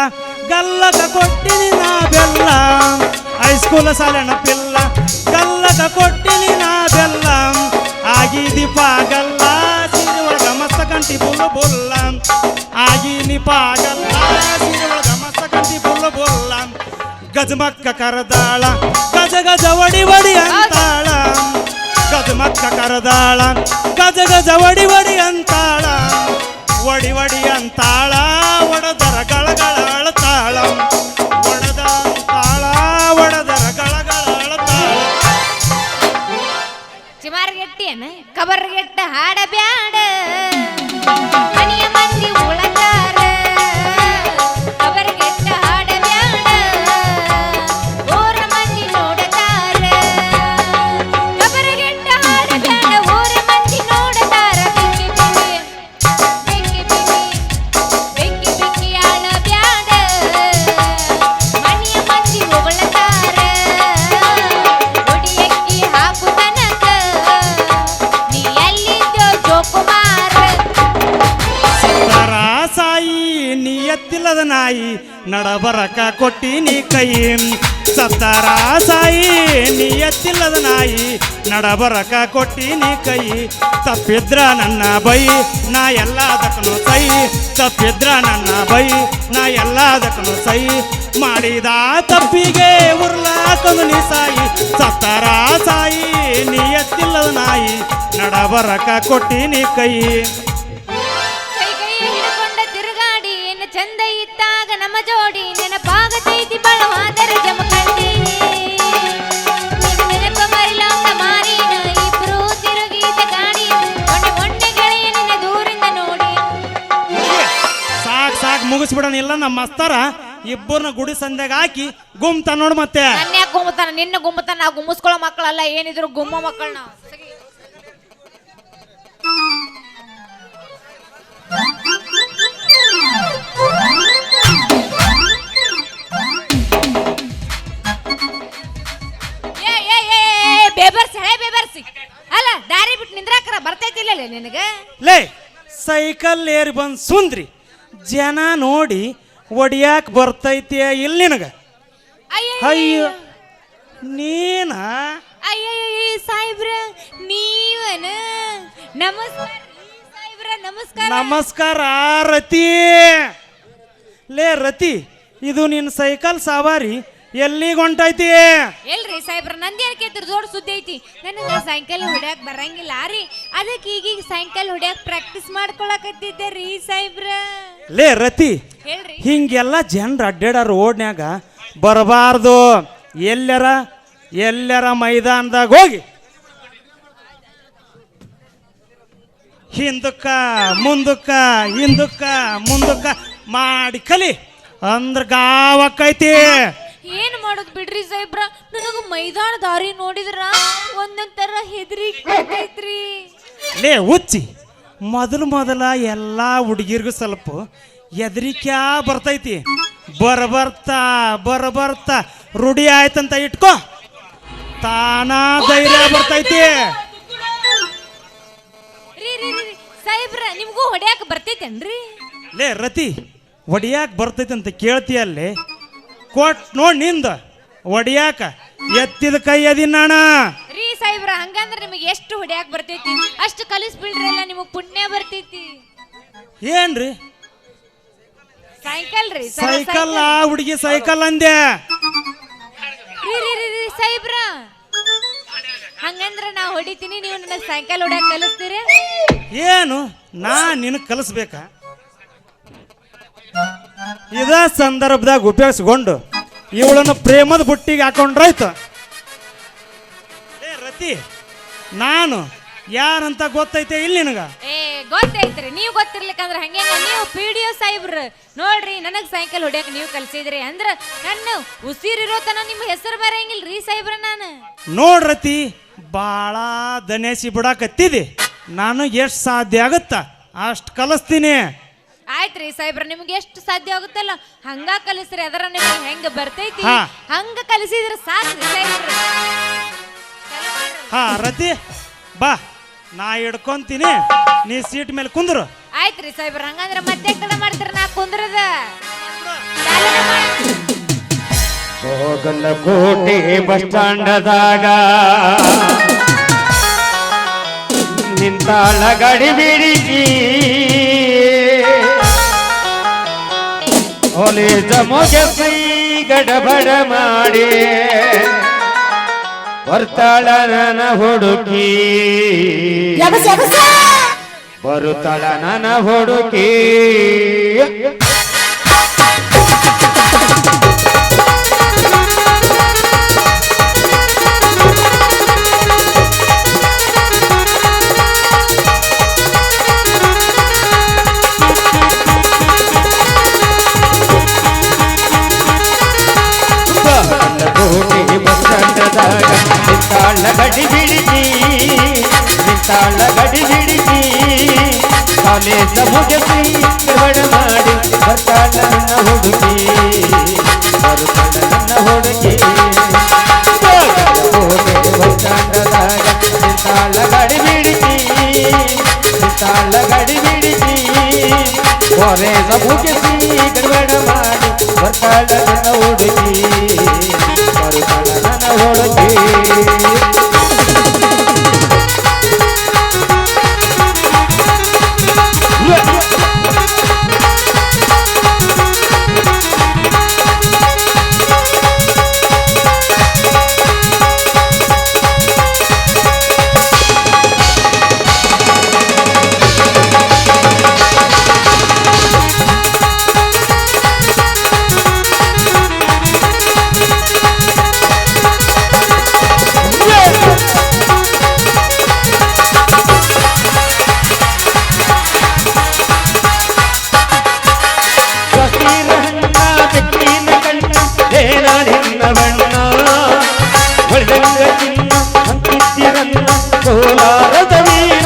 ಗಲ್ಲಕ ಕೊಟ್ಟಿನಿ ನಾ ಬೆಲ್ಲ, ಹೈಸ್ಕೂಲ್ ಸಾಲೆ ನೆಪಿಲ್ಲ ಗಲ್ಲಕ ಕೊಟ್ಟಿನಿ ನಾ ಬೆಲ್ಲ. ಆಗಿದಿ ಪಾಗಲ್ಲ ಸೀರೆ ಒಳಗ ಮಸ್ತ ಕಂಟಿ ಬುಲ್ಲ, ಆಗಿನಿ ಪಾಗಲ್ಲ ಸೀರೆ ಒಳಗ ಮಸ್ತ ಕಂಟಿ ಬುಲ್ಲ. ಗಜಮಕ್ಕ ಕರದಾಳ ಗಜ ಒಡಿ ಅಂತಾಳ, ಗಜಮಕ್ಕ ಕರದಾಳ ಗಜ ಒಡಿ ಅಂತಾಳ. ಒಡಿ ಅಂತಾಳ ಒಡದರ ಗಳಗಳ ಅಳತಾಳ, ಒಡದರ ಗಳಗಳ ಅಳತಾಳ. ಚಿಮಾರ್ಗೆಟ್ಟಿಯನ ಕಬರ್ಗೆಟ್ಟ ಹಾಡ ಬ್ಯಾಡ, ಮನೆಯ ಮಂದಿ ಉಳತಾರ. ಕಬರ್ಗೆಟ್ಟ ಹಾಡ ಬ್ಯಾಡ, ಊರ ಮಂದಿ ನೋಡತಾರ. ಕಬರ್ಗೆಟ್ಟ ಹಾಡ ಬ್ಯಾಡ, ಊರ ಮಂದಿ ನೋಡತಾರ. ಬೆಕ್ಕಿ ಆಳ ಬ್ಯಾಡ, ಮನೆಯ ಮಂದಿ ಹೊಗಳತಾರ. ಒಡಿಯಕ್ಕಿ ಹಾಕು ತನಕ ನೀ ಎಲ್ಲಿದ್ದೋ ಜೋಕುಮಾರ. ಸಾಯಿ ನೀ ಎತ್ತಿಲ್ಲದ ನಾಯಿ ನಡಬರಕ ಕೊಟ್ಟಿನಿ ಕೈ, ಸತ್ತಾರ ಸಾಯಿ ನೀ ಎತ್ತಿಲ್ಲದ ನಾಯಿ ನಡಬರಕ ಕೊಟ್ಟಿನಿ ಕೈ ತಪ್ಪಿದ್ರ ನನ್ನ ಬೈ ನಾ ಎಲ್ಲದಕ್ಕನು ಸೈ ತಪ್ಪಿದ್ರ ನನ್ನ ಬೈ ನಾ ಎಲ್ಲದಕ್ಕನು ಸೈ ಮಾಡಿದ ತಪ್ಪಿಗೆ ಉರ್ಲಾಕೊಂಡು ನೀ ಸಾಯಿ ಸತ್ತಾರ ಸಾಯಿ ನೀ ಎತ್ತಿಲ್ಲದ ನಾಯಿ ನಡಬರಕ ಕೊಟ್ಟಿನಿ ಕೈ ಕೈ ಕೈ ಹಿಡ್ಕೊಂಡ ತಿರುಗಾಡಿ ಏನು ಚಂದ ಇದ್ದಾಗ ನಮ್ಮ ಜೋಡಿ ನೆನಪಾಗತೈತಿ ಬಳವಾದರ ಜಮಖಂಡಿ ನೆನಪ ಮರಿಲಾಂಗ ಮಾರಿನ ಇಬ್ರು ತಿರುಗಿದ ಗಾಡಿ ಮೊನ್ನೆ ಮೊನ್ನೆ ಗೆಳೆಯ ನಿನ್ನ ದೂರಿಂದ ನೋಡಿ ಸಾಕ್ ಮುಗಿಸ್ಬಿಡೋಣ ಇಲ್ಲ ನಮ್ಮ ಮಸ್ತಾರ ಇಬ್ಬರನ್ನ ಗುಡಿ ಸಂಧ್ಯಾಗ ಹಾಕಿ ಗುಮ್ತ ನೋಡ್ ಮತ್ತೆ ನನ್ನ ಯಾಕೆ ಗುಮ್ಮತಾನ ನಿನ್ನ ಗುಮ್ಮತಾನ ನಾವು ಗುಮ್ಮಿಸ್ಕೊಳ್ಳೋ ಮಕ್ಕಳಲ್ಲ ಏನಿದ್ರು ಗುಮ್ಮ ಮಕ್ಕಳು ನಾವು ಬೇಬರ್ಸಿ ಹಳೆ ಬೇಬರ್ಸಿ ಅಲ್ಲ ದಾರಿ ಬಿಟ್ಟು ನಿಂದ್ರಾಕರ ಬರ್ತೈತಿಲ್ಲ ನಿನಗ ಲೇ ಸೈಕಲ್ ಏರಿ ಬಂದ್ ಸುಂದ್ರಿ ಜನ ನೋಡಿ ಒಡಿಯಾಕ ಬರ್ತೈತಿ ಇಲ್ಲ ನಿನಗ ಅಯ್ಯೋ ನೀನ ಅಯ್ಯಯ್ಯ ಸಾಹೇಬ್ರ ನೀವನ ನಮಸ್ಕಾರ ಸಾಹೇಬ್ರ ನಮಸ್ಕಾರ ನಮಸ್ಕಾರ ರತಿ ಲೇ ರತಿ ಇದು ನಿನ್ನ ಸೈಕಲ್ ಸವಾರಿ ಎಲ್ಲಿಗೆ ಹೊಂಟೈತಿ ಎಲ್ರಿ ಸಾಹೇಬ್ರ ನಂದೇನ್ ಕೇಳ್ತಿರ್ ದೊಡ್ಡ ಸುದ್ದಿ ಐತಿ ನನಗೆ ಸೈಕಲ್ ಹೊಡ್ಯಾಕ್ ಬರಂಗಿಲ್ಲ ರೀ ಅದಕ್ಕೆ ಈಗೀಗ ಸೈಕಲ್ ಹೊಡ್ಯಾಕ್ ಪ್ರಾಕ್ಟೀಸ್ ಮಾಡ್ಕೊಳಕತ್ತಿದ್ದೆ ರೀ ಸಾಹೇಬ್ರ ಲೇ ರತಿ ಹೇಳ್ರಿ ಹಿಂಗೆಲ್ಲ ಜನರು ಅಡ್ಡಾಡ ರೋಡ್ನ್ಯಾಗ ಬರಬಾರ್ದು ಎಲ್ಲರ ಮೈದಾನದಾಗ ಹೋಗಿ ಹಿಂದಕ್ಕ ಮುಂದಕ್ಕ ಮಾಡಿ ಕಲಿ ಅಂದ್ರ ಗಾವಕ್ಕೈತಿ ಏನ್ ಮಾಡೋದು ಬಿಡ್ರಿ ಸಾಹೇಬ್ರ ನನಗ ಮೈದಾನ ದಾರಿ ನೋಡಿದ್ರ ಒಂದೊಂದ್ ತರ ಹೆದರಿಕೈತ್ರಿ ಲೇ ಹುಚ್ಚಿ ಮೊದಲ ಎಲ್ಲ ಹುಡುಗಿರ್ಗೂ ಸ್ವಲ್ಪ ಹೆದರಿಕ್ಯಾ ಬರ್ತೈತಿ ಬರ್ತಾ ರೂಢಿ ಆಯ್ತಂತ ಇಟ್ಕೋ ತಾನ ಧೈರ್ಯ ಬರ್ತೈತಿ ರೀ ಸಾಹೇಬ್ರ ನಿಮ್ಗೂ ಹೊಡ್ಯಾಕ ಬರ್ತೈತೇನ್ರಿ ಲೇ ರತಿ ಒಡಿಯಾಕ ಬರ್ತೈತಿ ಅಂತ ಕೇಳ್ತೀಯಲ್ಲೇ ಕೊಟ್ ನೋಡ್ ನಿಂದ ಒಡಿಯಾಕ ಎತ್ತಿದ ಕೈ ಅದಿನಾಣ ರೀ ಸಾಹೇಬ್ರ ಹಂಗಂದ್ರ ನಿಮಗೆ ಎಷ್ಟು ಹೊಡ್ಯಾಕ ಬರ್ತೈತಿ ಅಷ್ಟು ಕಲಿಸ್ಬಿಡ್ರಲ್ಲ ನಿಮಗ್ ಪುಣ್ಯ ಬರ್ತೈತಿ ಏನ್ರಿ ಸೈಕಲ್ ರೀ ಸೈಕಲ್ ಹುಡುಗಿ ಸೈಕಲ್ ಅಂದೆ ರೀ ಸಾಹೇಬ್ರ ಹಂಗಂದ್ರ ನಾ ಹೊಡಿತೀನಿ ನೀವು ನನಗೆ ಸೈಕಲ್ ಹೊಡ್ಯಾಕ ಕಲಿಸ್ತೀರಿ ಏನು ನಾ ನಿನಗೆ ಕಲಿಸ್ಬೇಕಾ ಇದ ಸಂದರ್ಭದಾಗ ಉಪಯೋಗಿಸ್ಕೊಂಡು ಇವಳನ್ನು ಪ್ರೇಮದ ಬುಟ್ಟಿಗೆ ಹಾಕೊಂಡ್ರಾಯ್ತು ಏ ರತಿ ನಾನು ಯಾರಂತ ಗೊತ್ತೈತೆ ಇಲ್ಲಿ ನಿನಗ ಗೊತ್ತೈತ್ರಿ ನೀವು ಗೊತ್ತಿರ್ಲಿಕ್ಕಂದ್ರ ಹಂಗೆ ನೀವು PDO ಸಾಹೇಬ್ರ ನೋಡ್ರಿ ನನಗ್ ಸೈಕಲ್ ಹೊಡ್ಯಾಕ ನೀವು ಕಲ್ಸಿದ್ರಿ ಅಂದ್ರ ನನ್ನ ಉಸಿರಿರೋ ತನ ನಿಮ್ಮ ಹೆಸರು ಬರಂಗಿಲ್ರಿ ಸಾಹೇಬ್ರ ನಾನು ನೋಡ್ರತಿ ಬಾಳ ದನೇಸಿ ಬಿಡಾಕತ್ತಿದಿ ನನಗೆ ಎಷ್ಟು ಸಾಧ್ಯ ಆಗುತ್ತ ಅಷ್ಟು ಕಲಿಸ್ತೀನಿ ಆಯ್ತ್ರಿ ಸಾಹೇಬ್ರ ನಿಮ್ಗೆ ಎಷ್ಟು ಸಾಧ್ಯ ಆಗುತ್ತಲ್ಲ ಹಂಗ ಕಲಿಸ್ರಿ ಅದರ ನಿಮ್ಗೆ ಹೆಂಗ ಬರ್ತೈತಿ ಹಾ. ಹಂಗ ಕಲಿಸಿದ್ರ ಸಾಕ್ರಿ ಸಾಹೇಬ್ರ ಹಾ ರತಿ ಬಾ ನಾ ಹಿಡ್ಕೊಂತೀನಿ ನೀ ಸೀಟ್ ಮೇಲೆ ಕುಂದ್ರು ಆಯ್ತ್ರಿ ಸಾಹೇಬ್ರ ಹಂಗಂದ್ರ ಮತ್ತೆ ಕಡೆ ಮಾಡ್ತಾರ ನಾ ಕುಂದ್ರದ ಹೋಗಲಕೋಟೆ ಬಸ್ ಸ್ಟ್ಯಾಂಡದಾಗ ನಿಂತಾಳ ಗಡಿ ಬಿಡಿಸಿ ಹೊಲೆ ಮುಗಿಸಿ ಗಡಬಡ ಮಾಡಿ ಬರ್ತಾಳ ನನ್ನ ಹುಡುಕಿ ಬರುತ್ತಾಳ ನನ್ನ ಹುಡುಕಿ ನಿಂತಾಳ ಗಡಿ ಬಿಡಿಸಿ ಕಾಲೇಜ ಮುಗಿಸಿ ಬಡ ಮಾಡಿ ಬರ್ತಾಳ ನನ್ನ ಹುಡುಕಿ ಬರುತ್ತಾಳ ನನ್ನ ಹುಡುಕಿ ಬಸ್ ಸ್ಟ್ಯಾಂಡದಾಗ ನಿಂತಾಳ ಗಡಿ ಬಿಡಿಸಿ ಕಾಲೇಜ ಮುಗಿಸಿ ಗಡಬಡ ಮಾಡಿ ಬರ್ತಾಳ ನನ್ನ ಹುಡುಕಿ ಹುಡುಗಿ ಕೋಲಾರದ ವೀರ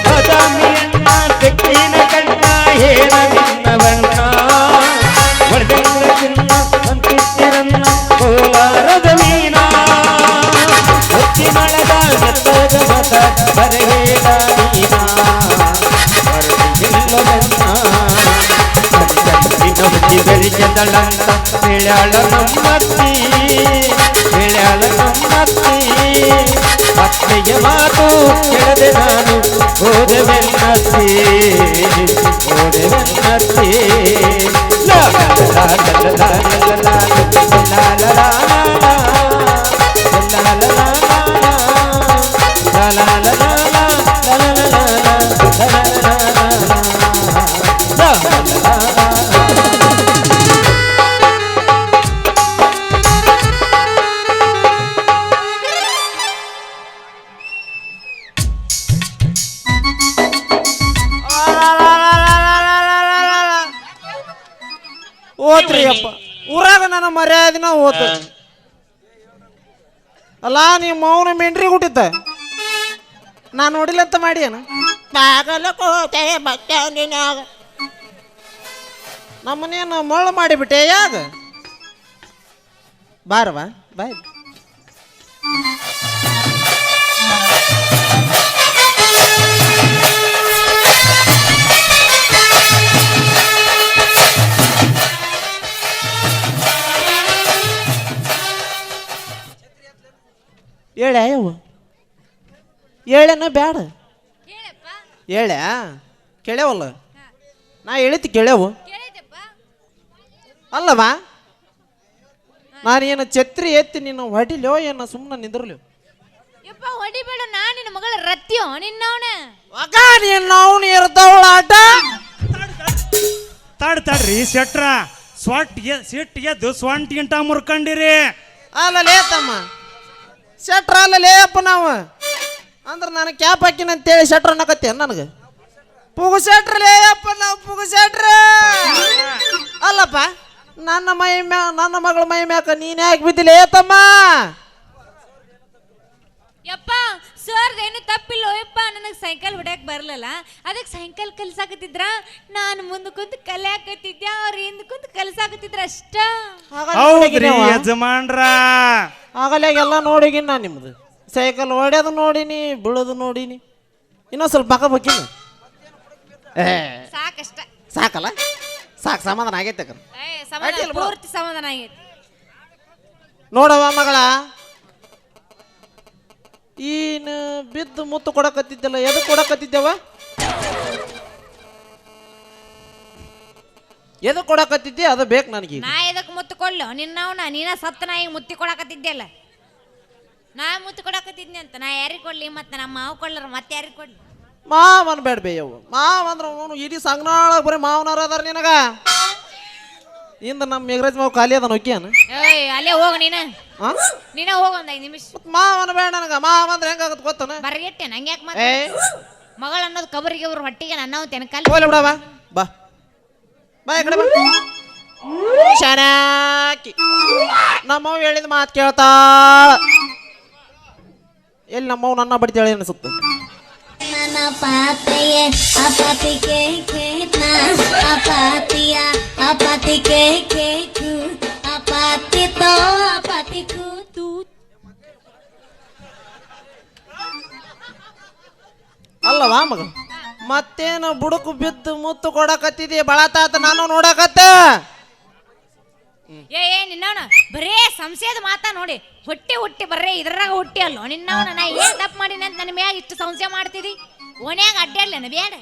ಬದಾಮಿಯನ್ನ ಬೆಕ್ಕಿನ ಕಣ್ಣ ಹೇಳ ನಿನ್ನವಣ್ಣ ಹೊಡೆದಂಗ ಚಿನ್ನ ಅಂತಿತ್ತಿರನ್ನ ಕೋಲಾರದ ವೀರ ಹೊತ್ತಿ ಮಳದ ಗದ್ದದ ಮತ ಬರಬೇಡ ನೀನ ಬೆಳಿಗೆದಳಂತ ಬೆಳ್ಯಾಳ ನಮ್ಮತ್ತಿ ಬೆಳ್ಯಾಳ ನಮ್ಮತ್ತಿ ಅತ್ತೆಗೆ ಮಾತು ಕೆಳದೆ ನಾನು ಹೋದೆವೆನ್ನತ್ತಿ ಹೋದೆವೆನ್ನತ್ತಿ ಲಾ ಲಾ ಲಾ ಲಾ ಲಾ ಲಾ ಲಾ ಲಾ ಓದ್ರಿ ಅಪ್ಪ ಊರಾಗ ನನ್ನ ಮರ್ಯಾದಿನ ಓದ್ ಅಲ್ಲ ನಿಮ್ಮ ಮೌನ ಮೆಂಡ್ರಿ ಹುಟ್ಟಿದ್ದ ನಾನು ನೋಡಿಲ್ಲ ಅಂತ ಮಾಡಿ ಏನು ಬಾಗಲಕೋಟೆ ಬಚ್ಚಾನಿನಾಗ ನಮ್ಮನೇನು ಮೊಳ್ಳು ಮಾಡಿಬಿಟ್ಟೆ ಯಾಗ ಬಾರವಾ ಬಾಯ್ ಹೇಳ ಯವ್ವ ಹೇಳೇನ ಬ್ಯಾಡ ಹೇಳ ಕೇಳ್ಯಾವಲ್ಲ ನಾ ಹೇಳಿತಿ ಕೇಳ್ಯಾವು ಅಲ್ಲವ ನಾನೇನು ಛತ್ರಿ ಎತ್ತಿ ನಿನ್ನ ಹೊಡಿಲ್ಯೋ ಏನ ಸುಮ್ಮನೆ ನಿಂದ್ರಲ್ಯೋ ಯಪ್ಪ ಹೊಡಿಬೇಡ ನಾ ನಿನ್ನ ಮಗಳ ರತ್ಯೋ ನಿನ್ನವನ ಮಗ ನಿನ್ನವನು ಇರ್ತಾವಳ ಆಟ ತಡ್ರಿ ಶೆಟ್ರ ಸಿಟ್ಟು ಎದ್ದು ಸ್ವಂಟಿಗಿಂಟ ಮುರ್ಕೊಂಡಿರಿ ಅಲ್ಲಲೇ ತಮ್ಮ ಶೆಟ್ರ ಅಲ್ಲಲೇ ಅಪ್ಪ ನಾವು ಅಂದ್ರೆ ನಾನು ಕ್ಯಾಪ್ ಹಾಕಿನ ಅಂತೇಳಿ ಶೆಟ್ರ ಅನ್ನಕತ್ತೇ ನನಗೆ ಪುಗು ಶೆಟ್ರಲೇ ಅಪ್ಪ ನಾವು ಪುಗು ಶೆಟ್ರ ಅಲ್ಲಪ್ಪ ನನ್ನ ಮಗಳ ಮೈ ಮ್ಯಾಕ ನೀನ್ ಯಾಕೆ ಬಿದ್ದಿಲೇ ತಮ್ಮ ಯಪ್ಪ ಸರ್ದ ಏನು ತಪ್ಪಿಲ್ಲ ಯಪ್ಪ ನನಗೆ ಸೈಕಲ್ ಹೊಡ್ಯಾಕ ಬರಲಿಲ್ಲ ಅದಕ್ಕೆ ಸೈಕಲ್ ಕಲ್ಸಾಕತ್ತಿದ್ರ ನಾನು ಮುಂದೆ ಕುಂತು ಕಲಿಯಾಕತ್ತಿದ್ದೆ ಅವ್ರು ಹಿಂದೆ ಕುಂತು ಕಲ್ಸಾಕತ್ತಿದ್ರ ಅಷ್ಟ ಹೌದ್ರಿ ಯಜಮಾನ್ರ ಆಗಲೇ ಎಲ್ಲ ನೋಡಿಗಿನ್ ನಾ ನಿಮ್ದು ಸೈಕಲ್ ಹೊಡ್ಯೋದು ನೋಡಿನಿ ಬೀಳೋದು ನೋಡಿನಿ ಇನ್ನೊಂದು ಸ್ವಲ್ಪ ಪಕ್ಕ ಬಕ್ಕಿನ ಸಾಕಷ್ಟ ಸಾಕಲ್ಲ ಸಾಕು ಸಮಾಧಾನ ಆಗೈತೆ ಸಮಾಧಾನ ಪೂರ್ತಿ ಸಮಾಧಾನ ಆಗೈತಿ ನೋಡವ ಮಗಳ ಈನು ಬಿದ್ದು ಮುತ್ತು ಕೊಡಕತ್ತಿದ್ದಲ್ಲ ಎದು ಕೊಡಕತ್ತಿದ್ದವ ಎದು ಕೊಡಕತ್ತಿದ್ದೆ ಅದು ಬೇಕು ನನಗೆ ನಾ ಎದಕ್ಕೆ ಮುತ್ತು ಕೊಡ್ಲು ನಿನ್ನವನ ನೀನ ಸತ್ತ ನಾಯಿಗೆ ಮುತ್ತಿ ಕೊಡಕತ್ತಿದ್ದೆಲ್ಲ ನಾ ಮುತ್ತು ಕೊಡಕತ್ತಿದ್ನಿ ಅಂತ ನಾ ಯಾರಿಗೆ ಕೊಡ್ಲಿ ಮತ್ತೆ ನಮ್ಮ ಮಾವು ಕೊಡ್ಲಾರ ಮತ್ತೆ ಯಾರಿಗೆ ಕೊಡ್ಲಿ ಮಾವನ್ ಬೇಡ ಬೇಯವ್ವ ಮಾವ ಅಂದ್ರೆ ಅವನು ಇಡೀ ಸಂಗ್ನಾಳಾಗ ಬರೀ ಮಾವನವ್ರ ಅದಾರ ನಿನಗ ಇಂದ ನಮ್ಮ ಮೆಗ್ರಾಜ್ ಮಾವು ಖಾಲಿ ಅದ ನೊಕ್ಕಿಯನ ಏಯ್ ಅಲ್ಲೇ ಹೋಗ ನೀನ ಹೋಗ ಒಂದ್ 5 ನಿಮಿಷ ಮಾವನ ಬೇಡ ನನಗ ಮಾವ ಅಂದ್ರೆ ಹೆಂಗಾಗತ್ ಗೊತ್ತನ ಬರಗೆಟ್ಟೆ ನಂಗೆ ಯಾಕೆ ಮತ್ತೆ ಮಗಳ ಅನ್ನೋದು ಕಬರಿಗೆ ಅವ್ರ ಹೊಟ್ಟಿಗೆ ನನ್ನ ತೆನಕಲ್ ಹೋಗ್ಲಿ ಬಿಡವ ಬಾ ಬಾ ಈ ಕಡೆ ಬಾ ಶಾನಾಕಿ ನಮ್ಮವ್ ಹೇಳಿದ ಮಾತು ಕೇಳ್ತಾಳ ಎಲ್ಲಿ ನಮ್ಮವ್ ನನ್ನ ಬಡಿತಾಳೆ ಅನಿಸುತ್ತೆ ನನ್ನ ಪಾತೆಯೇ ಅಪಾತಿಗೆ ಕೇತ್ನ ಅಪಾತಿಯ ಅಪಾತಿಗೆ ಕೇಕು ಅಪಾತಿತೋ ಅಪಾತಿಕು ತೂ ಅಲ್ಲವಾ ಮಗ ಮತ್ತೇನು ಬುಡಕು ಬಿದ್ದು ಮುತ್ತು ಕೊಡಕತ್ತಿದಿ ಬಳತಾತ ನಾನು ನೋಡಕತ್ತೆ. ಏ ನಿನ್ನವನ ಬರೇ ಸಂಶಯದ ಮಾತಾ ನೋಡಿ ಹುಟ್ಟಿ ಬರೇ ಇದ್ರಾಗ ಹುಟ್ಟಿ ಅಲ್ಲೋ ನಿನ್ನವನ. ನಾ ಏನ್ ತಪ್ಪು ಮಾಡಿನ ಅಂತ ನನ್ನ ಮ್ಯಾಗ ಇಷ್ಟು ಸಂಶಯ ಮಾಡ್ತಿದಿ? ಓಣ್ಯಾಗ ಅಡ್ಡಾಡ್ಲೇನ ಬೇಡ.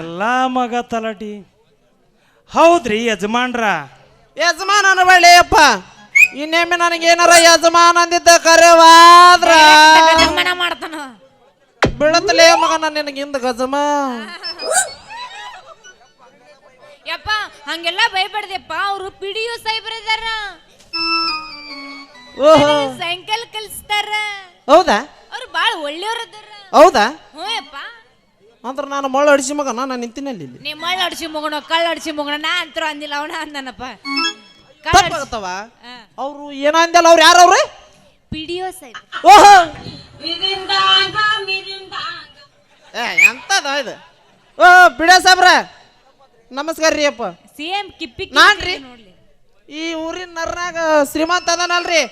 ಎಲ್ಲ ಮಗ ತಲಾಟಿ. ಹೌದ್ರಿ ಯಜಮಾನ್ರ? ಯಜಮಾನ ಅನ್ಬೇಡಿ ಅಪ್ಪ, ಇನ್ನೇಮೆ ನನಗೇನಾರ ಯಜಮಾನ ಅಂದಿದ್ದ ಕರೆವಾದ್ರ ಗಜಮಾನ ಮಾಡ್ತಾನ. ಬೀಳತ್ತಲೇ ಮಗ ನಾನು ನಿನಗಿಂದ ಗಜಮ. ಯಪ್ಪ ಹಂಗೆಲ್ಲ ಭಯಪಡ್ದೆಪ್ಪ. ಅವರು ಪಿಡಿಯೋ ಸಾಹೇಬ್ರ ಇದಾರ, ಓಹೋ ಸೈಕಲ್ ಕಲಿಸ್ತಾರ. ಹೌದಾ? ಅವ್ರು ಬಾಳ ಒಳ್ಳೆಯವ್ರ ಅದಾರ. ಹೌದಾ? ಹ್ಞೂ ಯಪ್ಪ. ಅಂದ್ರೆ ನಾನು ಮೊಳ್ಳು ಅಡಿಸಿ ಮಗ ನಾನು ನಿಂತಿನಲ್ಲಿ. ನೀ ಮಳ್ಳ ಅಡಿಸಿ ಮಗಣ ಕಳ್ಳ ಅಡಿಸಿ ಮಗಣ ನಾ ಅಂತರೂ ಅಂದಿಲ್ಲ, ಅವನ ಅಂದನಪ್ಪ. ತಪ್ಪಾಗತ್ತವ. ಅವ್ರು ಏನೋ ಅಂದಲ್ಲ, ಅವ್ರು ಯಾರವ್ರೆ? ಪಿಡಿಯೋ ಸಾಹೇಬ್. ಓಹೋ ಎಂತದ ಇದು? ಓ ಬಿಡ ಸಾಬ್ರ ನಮಸ್ಕಾರ ರೀ ಅಪ್ಪ. ಸೇಮ್ ಕಿಪ್ಪಿ ನಾನ್ರಿ ನೋಡ್ಲಿ. ಈ ಊರಿನ ನರ್ನಾಗ ಶ್ರೀಮಂತ ಅದನಲ್ರಿ,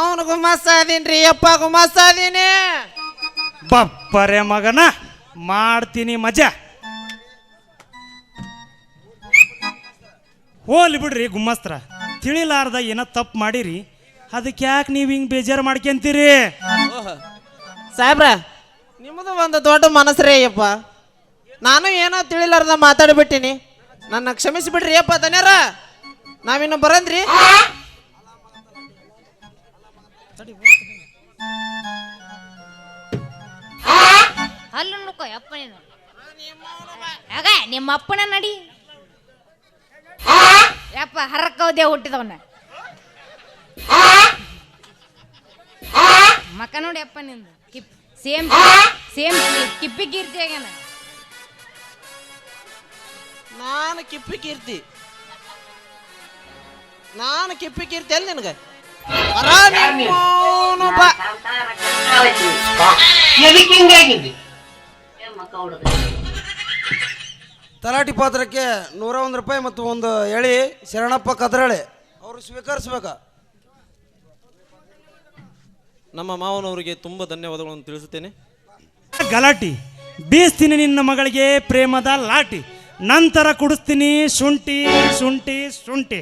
ಅವನು ಗುಮಾಸ್ತ ಅದೀನ್ರಿ ಅಪ್ಪ, ಗುಮಾಸ್ತ ಅದೀನಿ. ಬಪ್ಪರೆ ಮಗನ ಮಾಡ್ತೀನಿ ಮಜಾ. ಹೋಲಿ ಬಿಡ್ರಿ ಗುಮ್ಮಸ್ತ್ರ, ತಿಳಿಲಾರ್ದ ಏನೋ ತಪ್ಪು ಮಾಡಿರಿ, ಅದಕ್ಕೆ ಯಾಕೆ ನೀವು ಹಿಂಗೆ ಬೇಜಾರು ಮಾಡ್ಕೊಂತೀರಿ? ಸಾಹೇಬ್ರ ನಿಮ್ಮದು ಒಂದು ದೊಡ್ಡ ಮನಸ್ಸರೇ ಅಯ್ಯಪ್ಪ. ನಾನು ಏನೋ ತಿಳಿಲಾರ್ದ ಮಾತಾಡ್ಬಿಟ್ಟಿನಿ, ನನ್ನ ಕ್ಷಮಿಸಿಬಿಡ್ರಿ ಅಪ್ಪ. ಧನ್ಯರ ನಾವಿನ್ನು ಬರಂದ್ರಿ. ಅಲ್ಲ ನೋಡ್ಕೋ ಅಪ್ಪ ನೀನು ಆಗ ನಿಮ್ಮ ಅಪ್ಪನ ನಡಿ ಯಪ್ಪ. ಹರಕೌದೆ ಹುಟ್ಟಿದವನ ಮಕ್ಕ ನೋಡಿ ಅಪ್ಪ ನಿಂದು ಸೇಮ್ ಸೇಮ್ ಕಿಪ್ಪಿ ಕೀರ್ತಿ ಆಗ್ಯಾನ. ನಾನು ಕಿಪ್ಪಿ ಕೀರ್ತಿ ಅಲ್ಲಿ ನಿನಗೆ ತಲಾಟಿ ಪಾತ್ರಕ್ಕೆ 101 ರೂಪಾಯಿ ಮತ್ತು ಒಂದು ಎಳಿ ಶರಣಪ್ಪ ಕದ್ರಳೆ ಅವರು ಸ್ವೀಕರಿಸ್ಬೇಕ. ನಮ್ಮ ಮಾವನವರಿಗೆ ತುಂಬ ಧನ್ಯವಾದಗಳನ್ನು ತಿಳಿಸುತ್ತೇನೆ. ಗಲಾಟಿ ಬೀಸ್ತೀನಿ ನಿನ್ನ ಮಗಳಿಗೆ ಪ್ರೇಮದ ಲಾಟಿ, ನಂತರ ಕುಡಿಸ್ತೀನಿ ಶುಂಠಿ ಶುಂಠಿ ಶುಂಠಿ.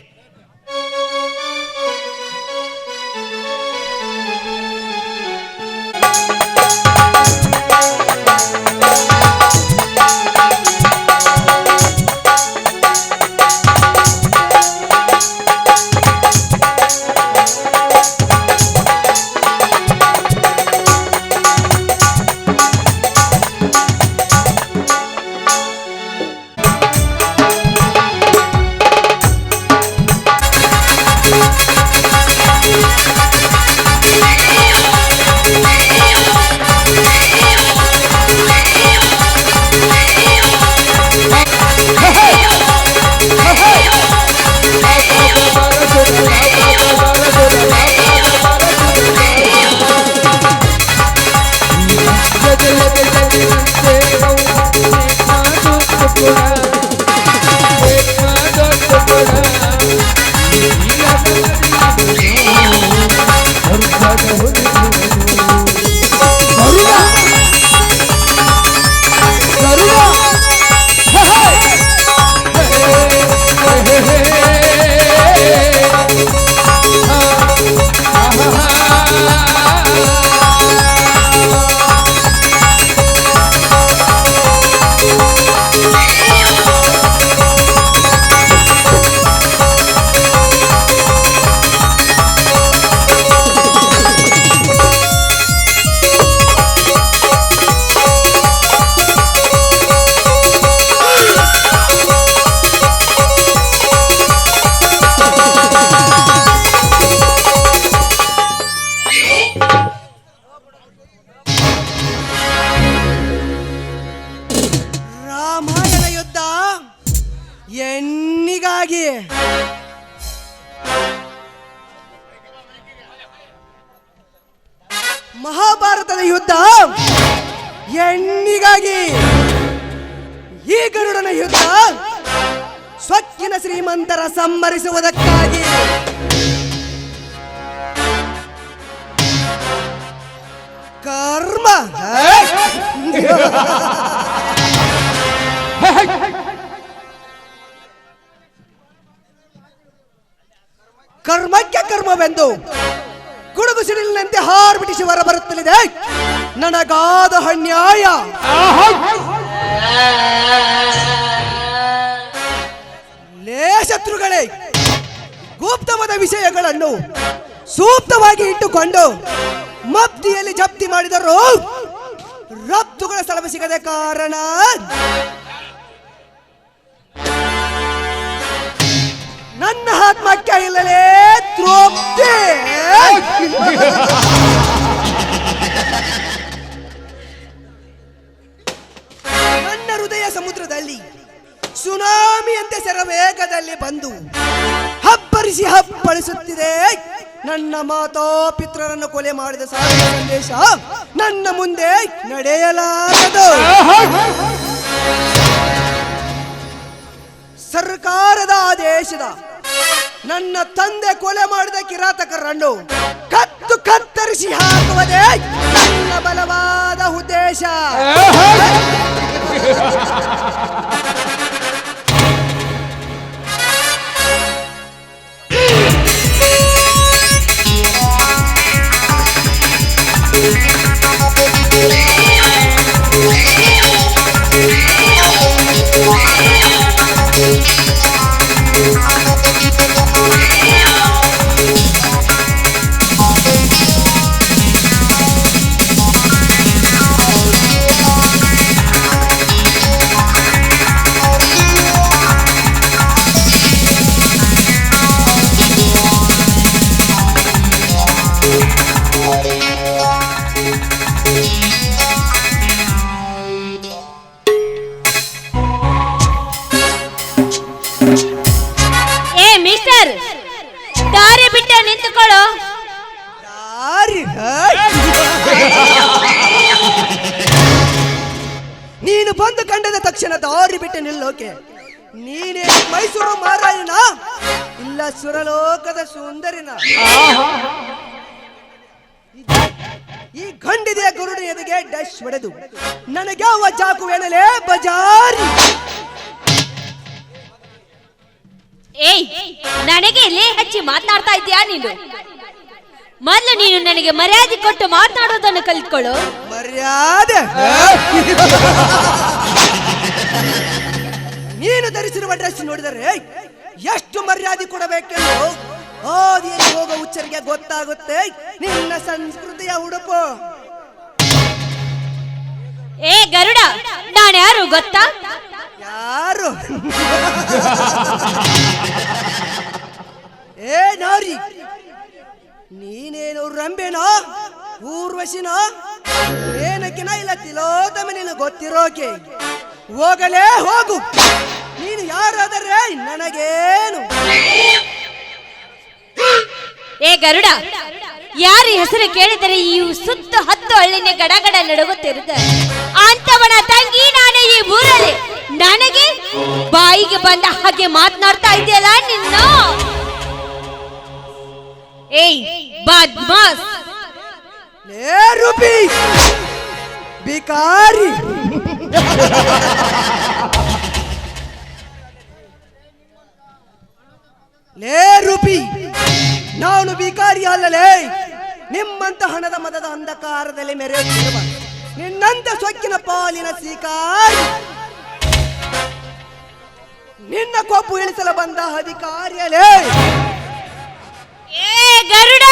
ರಾಮಾಯಣ ಯುದ್ಧ ಎನ್ನಿಗಾಗಿ? ಮಹಾಭಾರತದ ಯುದ್ಧ ಎನ್ನಿಗಾಗಿ? ಈ ಗರುಡನ ಯುದ್ಧ ಸ್ವಚ್ಛಿನ ಶ್ರೀಮಂತರ ಸಂಹರಿಸುವುದಕ್ಕಾಗಿ. ಕರ್ಮ ಕರ್ಮಕ್ಕೆ ಕರ್ಮವೆಂದು ಗುಡುಗು ಸಿಡಿಲಿನಂತೆ ಹಾರ್ಬಿಟ್ಟಿಸಿ ಹೊರ ಬರುತ್ತಲಿದೆ ನನಗಾದ ಅನ್ಯಾಯ. ಶತ್ರುಗಳೇ, ಗುಪ್ತವಾದ ವಿಷಯಗಳನ್ನು ಸೂಕ್ತವಾಗಿ ಇಟ್ಟುಕೊಂಡು ಮಫ್ತಿಯಲ್ಲಿ ಜಪ್ತಿ ಮಾಡಿದರು ರಫ್ತುಗಳ ಸ್ಥಳ ಸಿಗದೆ ಕಾರಣ ನನ್ನ ಆತ್ಮಕ್ಕೆ ಇಲ್ಲಲೇ ತೃಪ್ತಿ. ನನ್ನ ಹೃದಯ ಸಮುದ್ರದಲ್ಲಿ ಸುನಾಮಿಯಂತೆ ಶರವೇಗದಲ್ಲಿ ಬಂದು ಹಬ್ಬರಿಸಿ ಹಬ್ಬಳಿಸುತ್ತಿದೆ. ನನ್ನ ಮಾತಾಪಿತರನ್ನು ಕೊಲೆ ಮಾಡಿದ ಸಾವಿರ ಸಂದೇಶ ನನ್ನ ಮುಂದೆ ನಡೆಯಲಾರದು. ಸರ್ಕಾರದ ಆದೇಶದ ನನ್ನ ತಂದೆ ಕೊಲೆ ಮಾಡಿದ ಕಿರಾತಕರನ್ನು ಕತ್ತರಿಸಿ ಹಾಕುವುದೇ ನನ್ನ ಬಲವಾದ ಉದ್ದೇಶ. ದಾರಿ ಬಿಟ್ಟು ನಿಂತುಕೊಳ್ಳೋ. ನೀನು ಬಂದು ಕಂಡದ ತಕ್ಷಣ ದಾರಿ ಬಿಟ್ಟು ನಿಲ್ಲೋಕೆ ನೀನೇ ಮೈಸೂರು ಮಹಾರಾಜನ ಇಲ್ಲ ಸುರಲೋಕದ ಸುಂದರಿನ? ಈ ಖಂಡಿದೆಯ ಗರುಡ ಎದೆಗೆ ಡಶ್ ಹೊಡೆದು ನನಗೆ ಅವ ಚಾಕುವೇನಲೇ ಬಜಾರಿ. ಏಯ್, ನನಗೆ ಇಲ್ಲಿ ಹಚ್ಚಿ ಮಾತನಾಡ್ತಾ ಇದ್ದೀಯಾ ನೀನು? ಮೊದಲು ನೀನು ನನಗೆ ಮರ್ಯಾದೆ ಕೊಟ್ಟು ಮಾತನಾಡೋದನ್ನು ಕಲಿತ್ಕೊಳ್ಳು. ಮರ್ಯಾದೆ? ನೀನು ಧರಿಸಿರುವ ಡ್ರೆಸ್ ನೋಡಿದರೆ ಎಷ್ಟು ಮರ್ಯಾದೆ ಕೊಡಬೇಕೆಂದು ಓದಿಯಲ್ಲಿ ಹೋಗೋ ಹುಚ್ಚರಿಗೆ ಗೊತ್ತಾಗುತ್ತೆ ನಿನ್ನ ಸಂಸ್ಕೃತಿಯ ಉಡುಪು. ಏ ಗರುಡ, ನಾನು ಯಾರು ಗೊತ್ತಾ? ಯಾರು? ಏ ನಾರಿ, ನೀನೇನು ರಂಬೆನೋ ಊರ್ವಶಿನೋ ಏನಕ್ಕಿನ ಇಲ್ಲ ತಿಲೋತಮ ನೀನು ಗೊತ್ತಿರೋಕೆ. ಹೋಗಲೇ ಹೋಗು, ನೀನು ಯಾರಾದರೆ ನನಗೇನು? ಏ ಗರುಡ, ಯಾರ ಹೆಸರು ಕೇಳಿದರೆ ಈ ಸುತ್ತ 10 ಹಳ್ಳಿನೇ ಗಡಗಡ ನಡುಗುತ್ತಿರುತ್ತ ಅಂತವನ ತಂಗಿ ನಾನೇ ಈ ಊರಲ್ಲಿ. ನನಗೆ ಬಾಯಿಗೆ ಬಂದ ಹಾಗೆ ಮಾತನಾಡ್ತಾ ಇದೆಯಲ್ಲ ನಿನ್ನ. ಏಯ್ ಬದ್ಮಾಸ್, ಲೇ ರೂಪಿ ಬಿಕಾರಿ, ಲೇ ರೂಪಿ ನಾನು ಬಿಕಾರಿ ಅಲ್ಲಲೇ. ನಿಮ್ಮಂತ ಹಣದ ಮದದ ಅಂಧಕಾರದಲ್ಲಿ ಮೆರೆಯುತ್ತಿರುವ ನಿನ್ನಂತ ಸೊಕ್ಕಿನ ಪಾಲಿನ ಸ್ವೀಕಾರಿ, ನಿನ್ನ ಕೊಪ್ಪು ಇಳಿಸಲು ಬಂದ ಅಧಿಕಾರಿಯಲೇ. ಏ ಗರುಡ,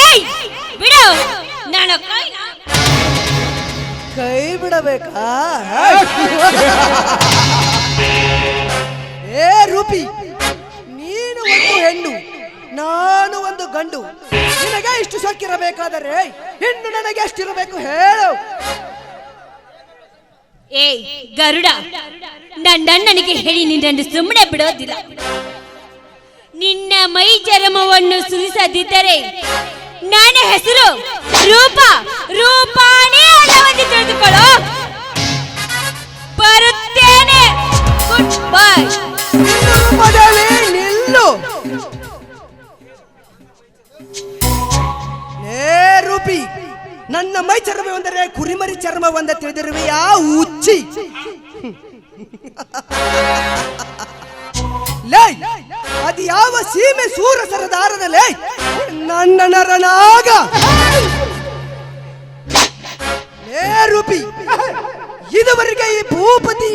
ಏಯ್ ಬಿಡು ನನ್ನ ಕೈ ಬಿಡಬೇಕಾ? ಏ ರೂಪಿ, ನೀನು ಒಂದು ಹೆಣ್ಣು, ನಾನು ಒಂದು ಗಂಡು. ನಿನಗೆ ಇಷ್ಟು ಸೊಕ್ಕಿರಬೇಕಾದರೆ ಹೆಣ್ಣು ನನಗೆ ಎಷ್ಟಿರಬೇಕು ಹೇಳು? ಏ ಗರುಡ, ನನ್ನನಿಗೆ ಹೇಳಿ ನಿನ್ನನ್ನು ಸುಮ್ಮನೆ ಬಿಡೋದಿಲ್ಲ. ನಿನ್ನ ಮೈ ಚರ್ಮವನ್ನು ಸುರಿಸದಿದ್ದರೆ ನನ್ನ ಹೆಸರು ರೂಪಾನೇ ಅಲ್ಲವೆಂದು ತಿಳಿದುಕೊಳ್ಳೋ. ಬರುತ್ತೇನೆ, ಗುಡ್ ಬೈ. ನಿಲ್ಲು. ಏ ರೂಪಿ, ನನ್ನ ಮೈ ಚರ್ಮವೆಂದರೆ ಕುರಿಮರಿ ಚರ್ಮವೆಂದ ತಿಳಿದಿರುವೆ ಯಾ ಉಚ್ಚಿ. ಲೇ ಅದು ಯಾವ ಸೀಮೆ ಸೂರ ಸರದಾರದಲ್ಲೇ ನನ್ನ ನರನಾಗ ಲೇ ರೂಪಿ, ಇದುವರೆಗೆ ಈ ಭೂಪತಿ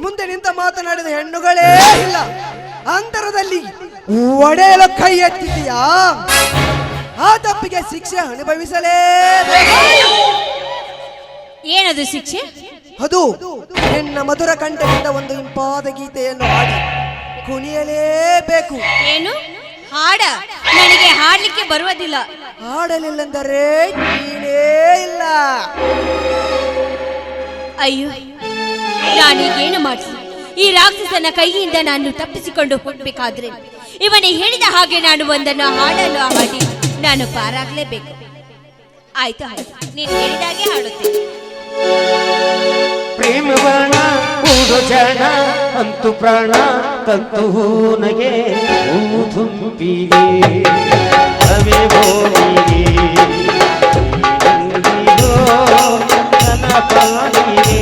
ಮುಂದೆ ನಿಂತ ಮಾತನಾಡಿದ ಹೆಣ್ಣುಗಳೇ ಇಲ್ಲ. ಅಂತರದಲ್ಲಿ ಒಡೆಯಲು ಕೈ ಎತ್ತಿದೆಯಾ? ಆ ತಪ್ಪಿಗೆ ಶಿಕ್ಷೆ ಅನುಭವಿಸಲೇಬೇಕು. ಏನದು ಶಿಕ್ಷೆ? ಅದು ನಿನ್ನ ಮಧುರ ಕಂಠದಿಂದ ಒಂದು ಇಂಪಾದ ಗೀತೆಯನ್ನು ಹಾಡಿ ಕುಣಿಯಲೇಬೇಕು. ಏನು ಹಾಡ? ನನಗೆ ಹಾಡ್ಲಿಕ್ಕೆ ಬರುವುದಿಲ್ಲ. ಹಾಡಲಿಲ್ಲಂದರೆ ನೀನೇ ಇಲ್ಲ. ಅಯ್ಯೋ, ನಾನೀಗೇನು ಮಾಡಿಸಿ ಈ ರಾಕ್ಷಸನ ಕೈಯಿಂದ ನಾನು ತಪ್ಪಿಸಿಕೊಂಡು ಹೋಗ್ಬೇಕಾದ್ರೆ ಇವನೇ ಹೇಳಿದ ಹಾಗೆ ನಾನು ಒಂದನ್ನು ಹಾಡಲು ಹಾಡಿ ನಾನು ಪಾರಾಗಲೇಬೇಕು. ಆಯ್ತು, ನೀನು ಹೇಳಿದಾಗೆ ಹಾಡುತ್ತೇನೆ. ಪ್ರೇಮ ಬಾಣ ಊಡು ಜಾಣ ಅಂತು ಪ್ರಾಣ ತಂತು ನಗೆ ಊದುಂಬಿಗೆ ಅವೇ ಬೋನಿಗೆ ನನ್ನ ಪಾಲಿಗೆ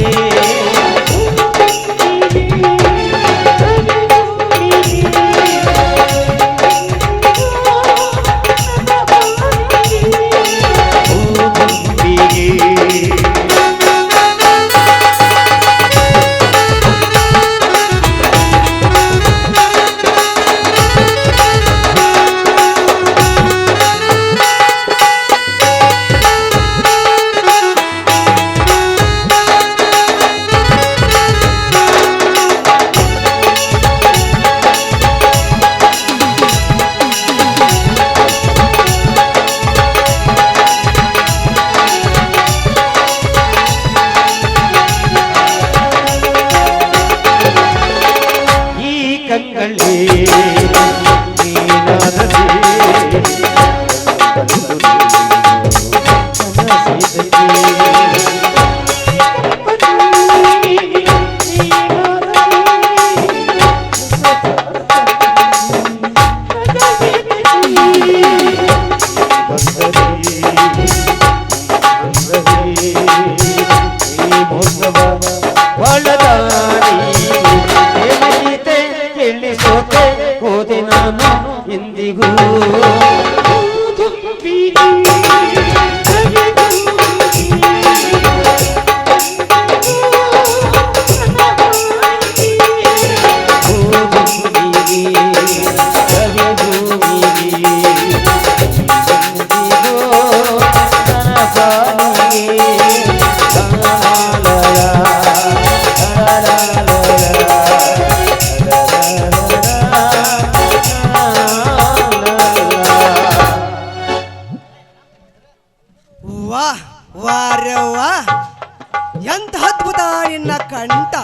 ಎಂತ ಅದ್ಭುತ ನಿನ್ನ ಕಂಠ.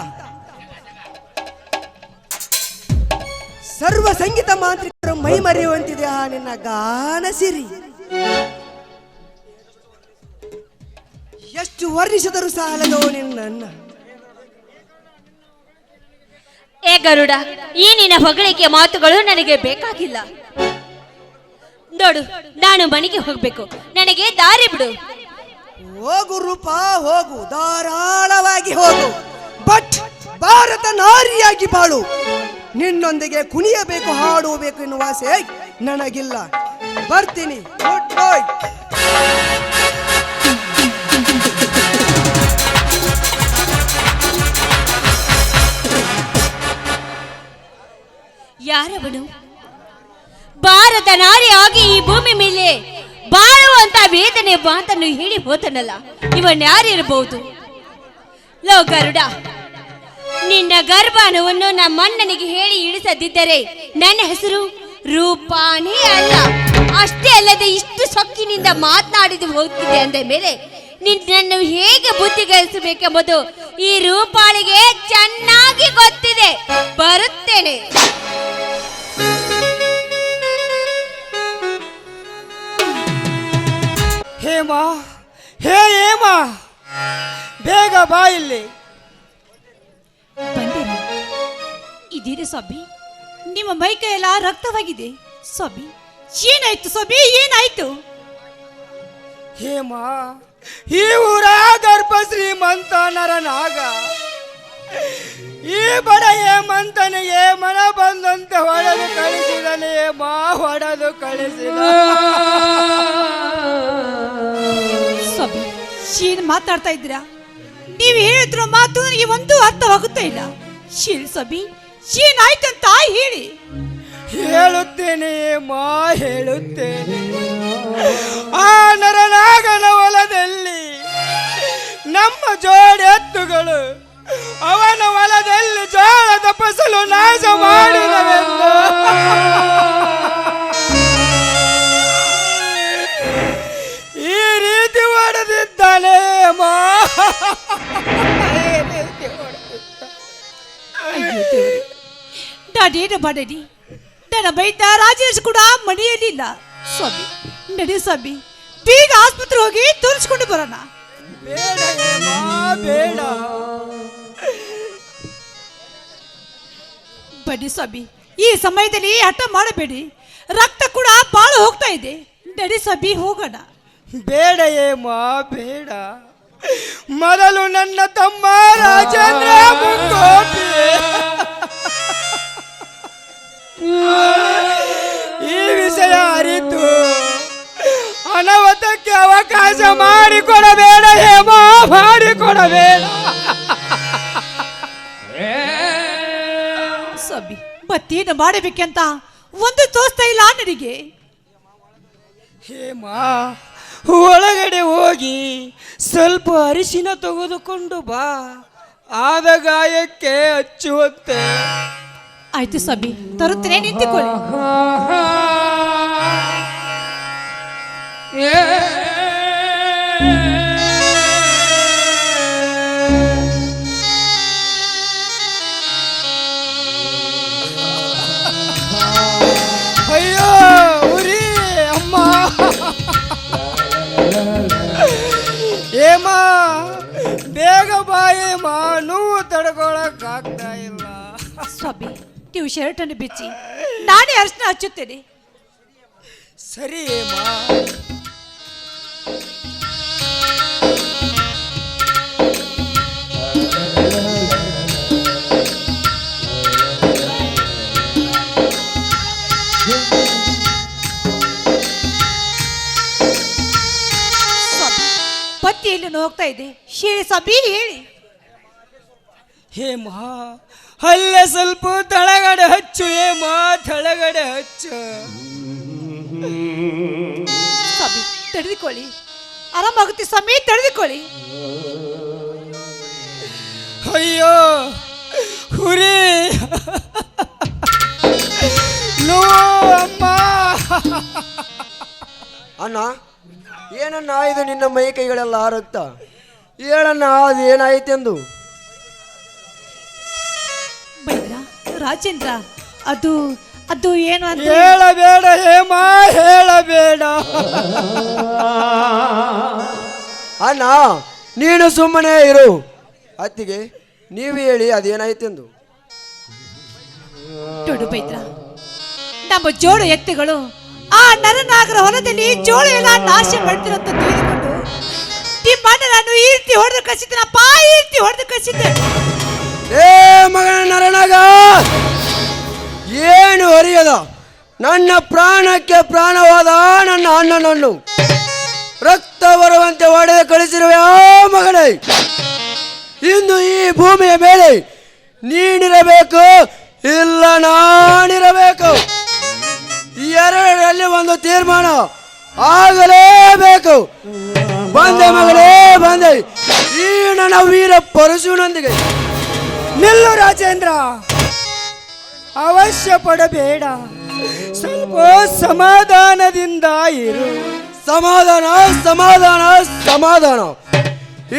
ಸರ್ವ ಸಂಗೀತ ಮಾಂತ್ರಿಕರು ಮೈ ಮರೆಯುವಂತಿದೆ ಆ ನಿನ್ನ ಗಾನ ಸಿರಿ. ಎಷ್ಟು ವರ್ಣಿಸಿದರೂ ಸಾಲದೋ ನಿನ್ನ. ಏ ಗರುಡ, ಈ ನಿನ್ನ ಹೊಗಳಿಕೆ ಮಾತುಗಳು ನನಗೆ ಬೇಕಾಗಿಲ್ಲ. ನೋಡು, ನಾನು ಮನೆಗೆ ಹೋಗ್ಬೇಕು, ನನಗೆ ದಾರಿ ಬಿಡು. ಹೋಗು ರೂಪ, ಹೋಗು, ಧಾರಾಳವಾಗಿ ಹೋಗು. ಬಟ್ ಭಾರತ ನಾರಿಯಾಗಿ ಬಾಳು. ನಿನ್ನೊಂದಿಗೆ ಕುಣಿಯಬೇಕು, ಹಾಡಬೇಕು ಎನ್ನುವ ಆಸೆ ನನಗಿಲ್ಲ. ಬರ್ತೀನಿ. Good bye. ಯಾರವನು? ಭಾರತ ನಾರಿಯಾಗಿ ಈ ಭೂಮಿ ಮೇಲೆ ಬಾಳುವಂತ ವೇದನೆ ಮಾತನ್ನು ಹೇಳಿ ಹೋತನಲ್ಲ, ಇವನ್ಯಾರಿರಬಹುದು? ಲೋ ಗರುಡ, ನಿನ್ನ ಗರ್ಭಾನವನ್ನು ನಮ್ಮಣ್ಣನಿಗೆ ಹೇಳಿ ಇಳಿಸದಿದ್ದರೆ ನನ್ನ ಹೆಸರು ರೂಪಾನೇ ಅಲ್ಲ. ಅಷ್ಟೇ ಅಲ್ಲದೆ ಇಷ್ಟು ಸೊಕ್ಕಿನಿಂದ ಮಾತನಾಡಿದು ಹೋಗ್ತಿದೆ ಅಂದ ಮೇಲೆ ನಿನ್ನನ್ನು ಹೇಗೆ ಬುದ್ಧಿಗಳಿಸಬೇಕೆಂಬುದು ಈ ರೂಪಾಳಿಗೆ ಚೆನ್ನಾಗಿ ಗೊತ್ತಿದೆ. ಬರುತ್ತೇನೆ. ಹೇಮಾ, ಹೇ ಹೇಮಾ, ಬೇಗ ಬಾ ಇಲ್ಲಿ. ಬಂದೇನೆ. ಇದ್ದೀರಿ ಸೊಬ್ಬಿ? ನಿಮ್ಮ ಮೈಕೈ ಎಲ್ಲ ರಕ್ತವಾಗಿದೆ. ಸೊಬ್ಬಿ, ಏನಾಯ್ತು ಸೊಬ್ಬಿ, ಏನಾಯ್ತು? ಹೇಮ ಈ ಊರ ಗರ್ಭ ಶ್ರೀಮಂತ ನರನಾಗ ಈ ಬಡ ಹೇಮಂತನಿಗೆ ಮನ ಬಂದಂತೆ ಹೊಡೆದು ಕಳಿಸಿದನೆ ಮಾ ಹೊಡೆದು ಕಳಿಸಿದ. ಸ್ವಾಮಿ ಶೀನ್ ಮಾತಾಡ್ತಾ ಇದ್ದೀರಾ? ನೀವು ಹೇಳಿದ್ರು ಮಾತು ನನಗೆ ಒಂದು ಅರ್ಥವಾಗುತ್ತಾ ಇಲ್ಲ. ಶೀಲ್ ಸ್ವಾಮಿ ಶೀನ್ ಆಯ್ತಂತ ಹೇಳಿ. ಹೇಳುತ್ತೇನೆ ಮಾ ಹೇಳುತ್ತೇನೆ. ಆ ನರನಾಗನ ಹೊಲದಲ್ಲಿ ನಮ್ಮ ಜೋಡೆತ್ತುಗಳು ಅವನ ಹೊಲದಲ್ಲಿ ಜೋಳದ ಫಸಲು ನಾಶ ಮಾಡಿದವೆಂದು ಈ ರೀತಿ ಹೊಡೆದಿದ್ದಾನೆ ಮಾ. ನಾನೇನು ಮಾಡಲಿ? ನನ್ನ ಬೈದ ರಾಜೇಶ್ ಕೂಡ ಮನೆಯಲ್ಲಿಲ್ಲ. ಸ್ವಾಮಿ ನಡಿ ಸ್ವಾಮಿ, ಬೇಗ ಆಸ್ಪತ್ರೆ ಹೋಗಿ ತೋರಿಸ್ಕೊಂಡು ಬರೋಣ. ಬೇಡ ಹೇಮ ಬೇಡ. ಬನ್ನಿ ಸ್ವಾಮಿ, ಈ ಸಮಯದಲ್ಲಿ ಹಠ ಮಾಡಬೇಡಿ. ರಕ್ತ ಕೂಡ ಬಾಳ ಹೋಗ್ತಾ ಇದೆ. ನಡಿ ಸ್ವಾಮಿ ಹೋಗೋಣ. ಬೇಡ ಹೇಮ ಬೇಡ. ಮೊದಲು ನನ್ನ ತಮ್ಮ ರಾಜೇಂದ್ರ ಮುಂಗೋಟಿ ಈ ವಿಷಯ ಅರಿತು ಅನಾಹುತಕ್ಕೆ ಅವಕಾಶ ಮಾಡಿಕೊಡಬೇಡ ಹೇಮ, ಮಾಡಿಕೊಡಬೇಡ. ಸ್ವಾಮಿ ಮತ್ತೇನು ಮಾಡಬೇಕಂತ ಒಂದು ತೋರಿಸ್ತಾ ಇಲ್ಲ ನನಗೆ. ಹೇಮ ಒಳಗಡೆ ಹೋಗಿ ಸ್ವಲ್ಪ ಅರಿಶಿನ ತೆಗೆದುಕೊಂಡು ಬಾ, ಆದ ಗಾಯಕ್ಕೆ ಹಚ್ಚುವಂತೆ. ಆಯ್ತು ಸ್ವಾಮಿ, ತರುತ್ತೇನೆ, ನಿಂತುಕೊಳ್ಳಿ. ಅಯ್ಯೋ ಉರಿ ಅಮ್ಮ. ಹೇಮ ಬೇಗ ಬಾ ಹೇಮ, ನೋವು ತಡ್ಕೊಳಕ್ಕಾಗ್ತಾ ಇಲ್ಲ. ಸ್ವಾಮಿ ನೀವು ಶರ್ಟ್ ಅನ್ನು ಬಿಚ್ಚಿ, ನಾನೇ ಅರ್ಶನ ಹಚ್ಚುತ್ತೇನೆ. ಸರಿ ಹೇಮ. ಪತ್ತಿಯಲ್ಲಿ ಹೋಗ್ತಾ ಇದೆ. ಹೇಳಿ ಸ್ವಾಮಿ ಹೇಳಿ. ಹೇಮ ಅಲ್ಲೇ ಸ್ವಲ್ಪ ತಳಗಡೆ ಹಚ್ಚು ಹೇಮ, ತಳಗಡೆ ಹಚ್ಚು. ಸ್ವಾಮಿ ತಡೆದುಕೊಳ್ಳಿ, ಆರಾಮಾಗುತ್ತೆ ಸ್ವಾಮಿ, ತಡೆದುಕೊಳ್ಳಿ. ಅಯ್ಯೋ ಹುರಿ ನೋ ಅಮ್ಮ. ಅಣ್ಣ ಏನನ್ನ ಇದು ನಿನ್ನ ಮೈ ಕೈಗಳೆಲ್ಲ ರಕ್ತ? ಹೇಳಣ್ಣ ಅದು ಏನಾಯ್ತೆಂದು. ಬೈದ್ರ ರಾಜೇಂದ್ರ, ಅದು ಅದು ಏನು ಅಂತ ಹೇಳಬೇಡ ಹೇಮ, ಹೇಳಬೇಡ. ಅಣ್ಣ ನೀನು ಸುಮ್ಮನೆ ಇರು. ಅತ್ತಿಗೆ ನೀವು ಹೇಳಿ ಅದೇನಾಯ್ತೆಂದು. ನೋಡು ಬೈದ್ರ, ನಮ್ಮ ಜೋಡು ಎತ್ತುಗಳು ಆ ನರನಾಗರ ಹೊಲದಲ್ಲಿ ಜೋಳ ಎಲ್ಲ ನಾಶ ಮಾಡ್ತಿರಂತ ತಿಳಿದುಕೊಂಡು ನಿಮ್ಮ ಅಣ್ಣನನ್ನು ಈ ರೀತಿ ಹೊಡೆದು ಕಳಿಸಿದ್ದನಪ್ಪ, ಈ ರೀತಿ ಹೊಡೆದು ಕಳಿಸಿದ್ದೆ. ಏ ಮಗನ ನರನಾಗ, ಏನು ಅರಿಯದ ನನ್ನ ಪ್ರಾಣಕ್ಕೆ ಪ್ರಾಣವಾದ ನನ್ನ ಅಣ್ಣನನ್ನು ರಕ್ತ ಬರುವಂತೆ ಹೊಡೆದು ಕಳಿಸಿರುವ ಆ ಮಗನೇ, ಇಂದು ಈ ಭೂಮಿಯ ಮೇಲೆ ನೀನಿರಬೇಕು, ಇಲ್ಲ ನಾನಿರಬೇಕು. ಎರಡರಲ್ಲಿ ಒಂದು ತೀರ್ಮಾನ ಆಗಲೇಬೇಕು. ಬಂದೆ ಮಗಳೇ ಬಂದೆ, ಈ ನನ್ನ ವೀರ ಪರಶುನೊಂದಿಗೆ. ನಿಲ್ಲು ರಾಜೇಂದ್ರ, ಅವಶ್ಯ ಪಡಬೇಡ, ಸ್ವಲ್ಪ ಸಮಾಧಾನದಿಂದ ಇರು. ಸಮಾಧಾನ ಸಮಾಧಾನ ಸಮಾಧಾನ,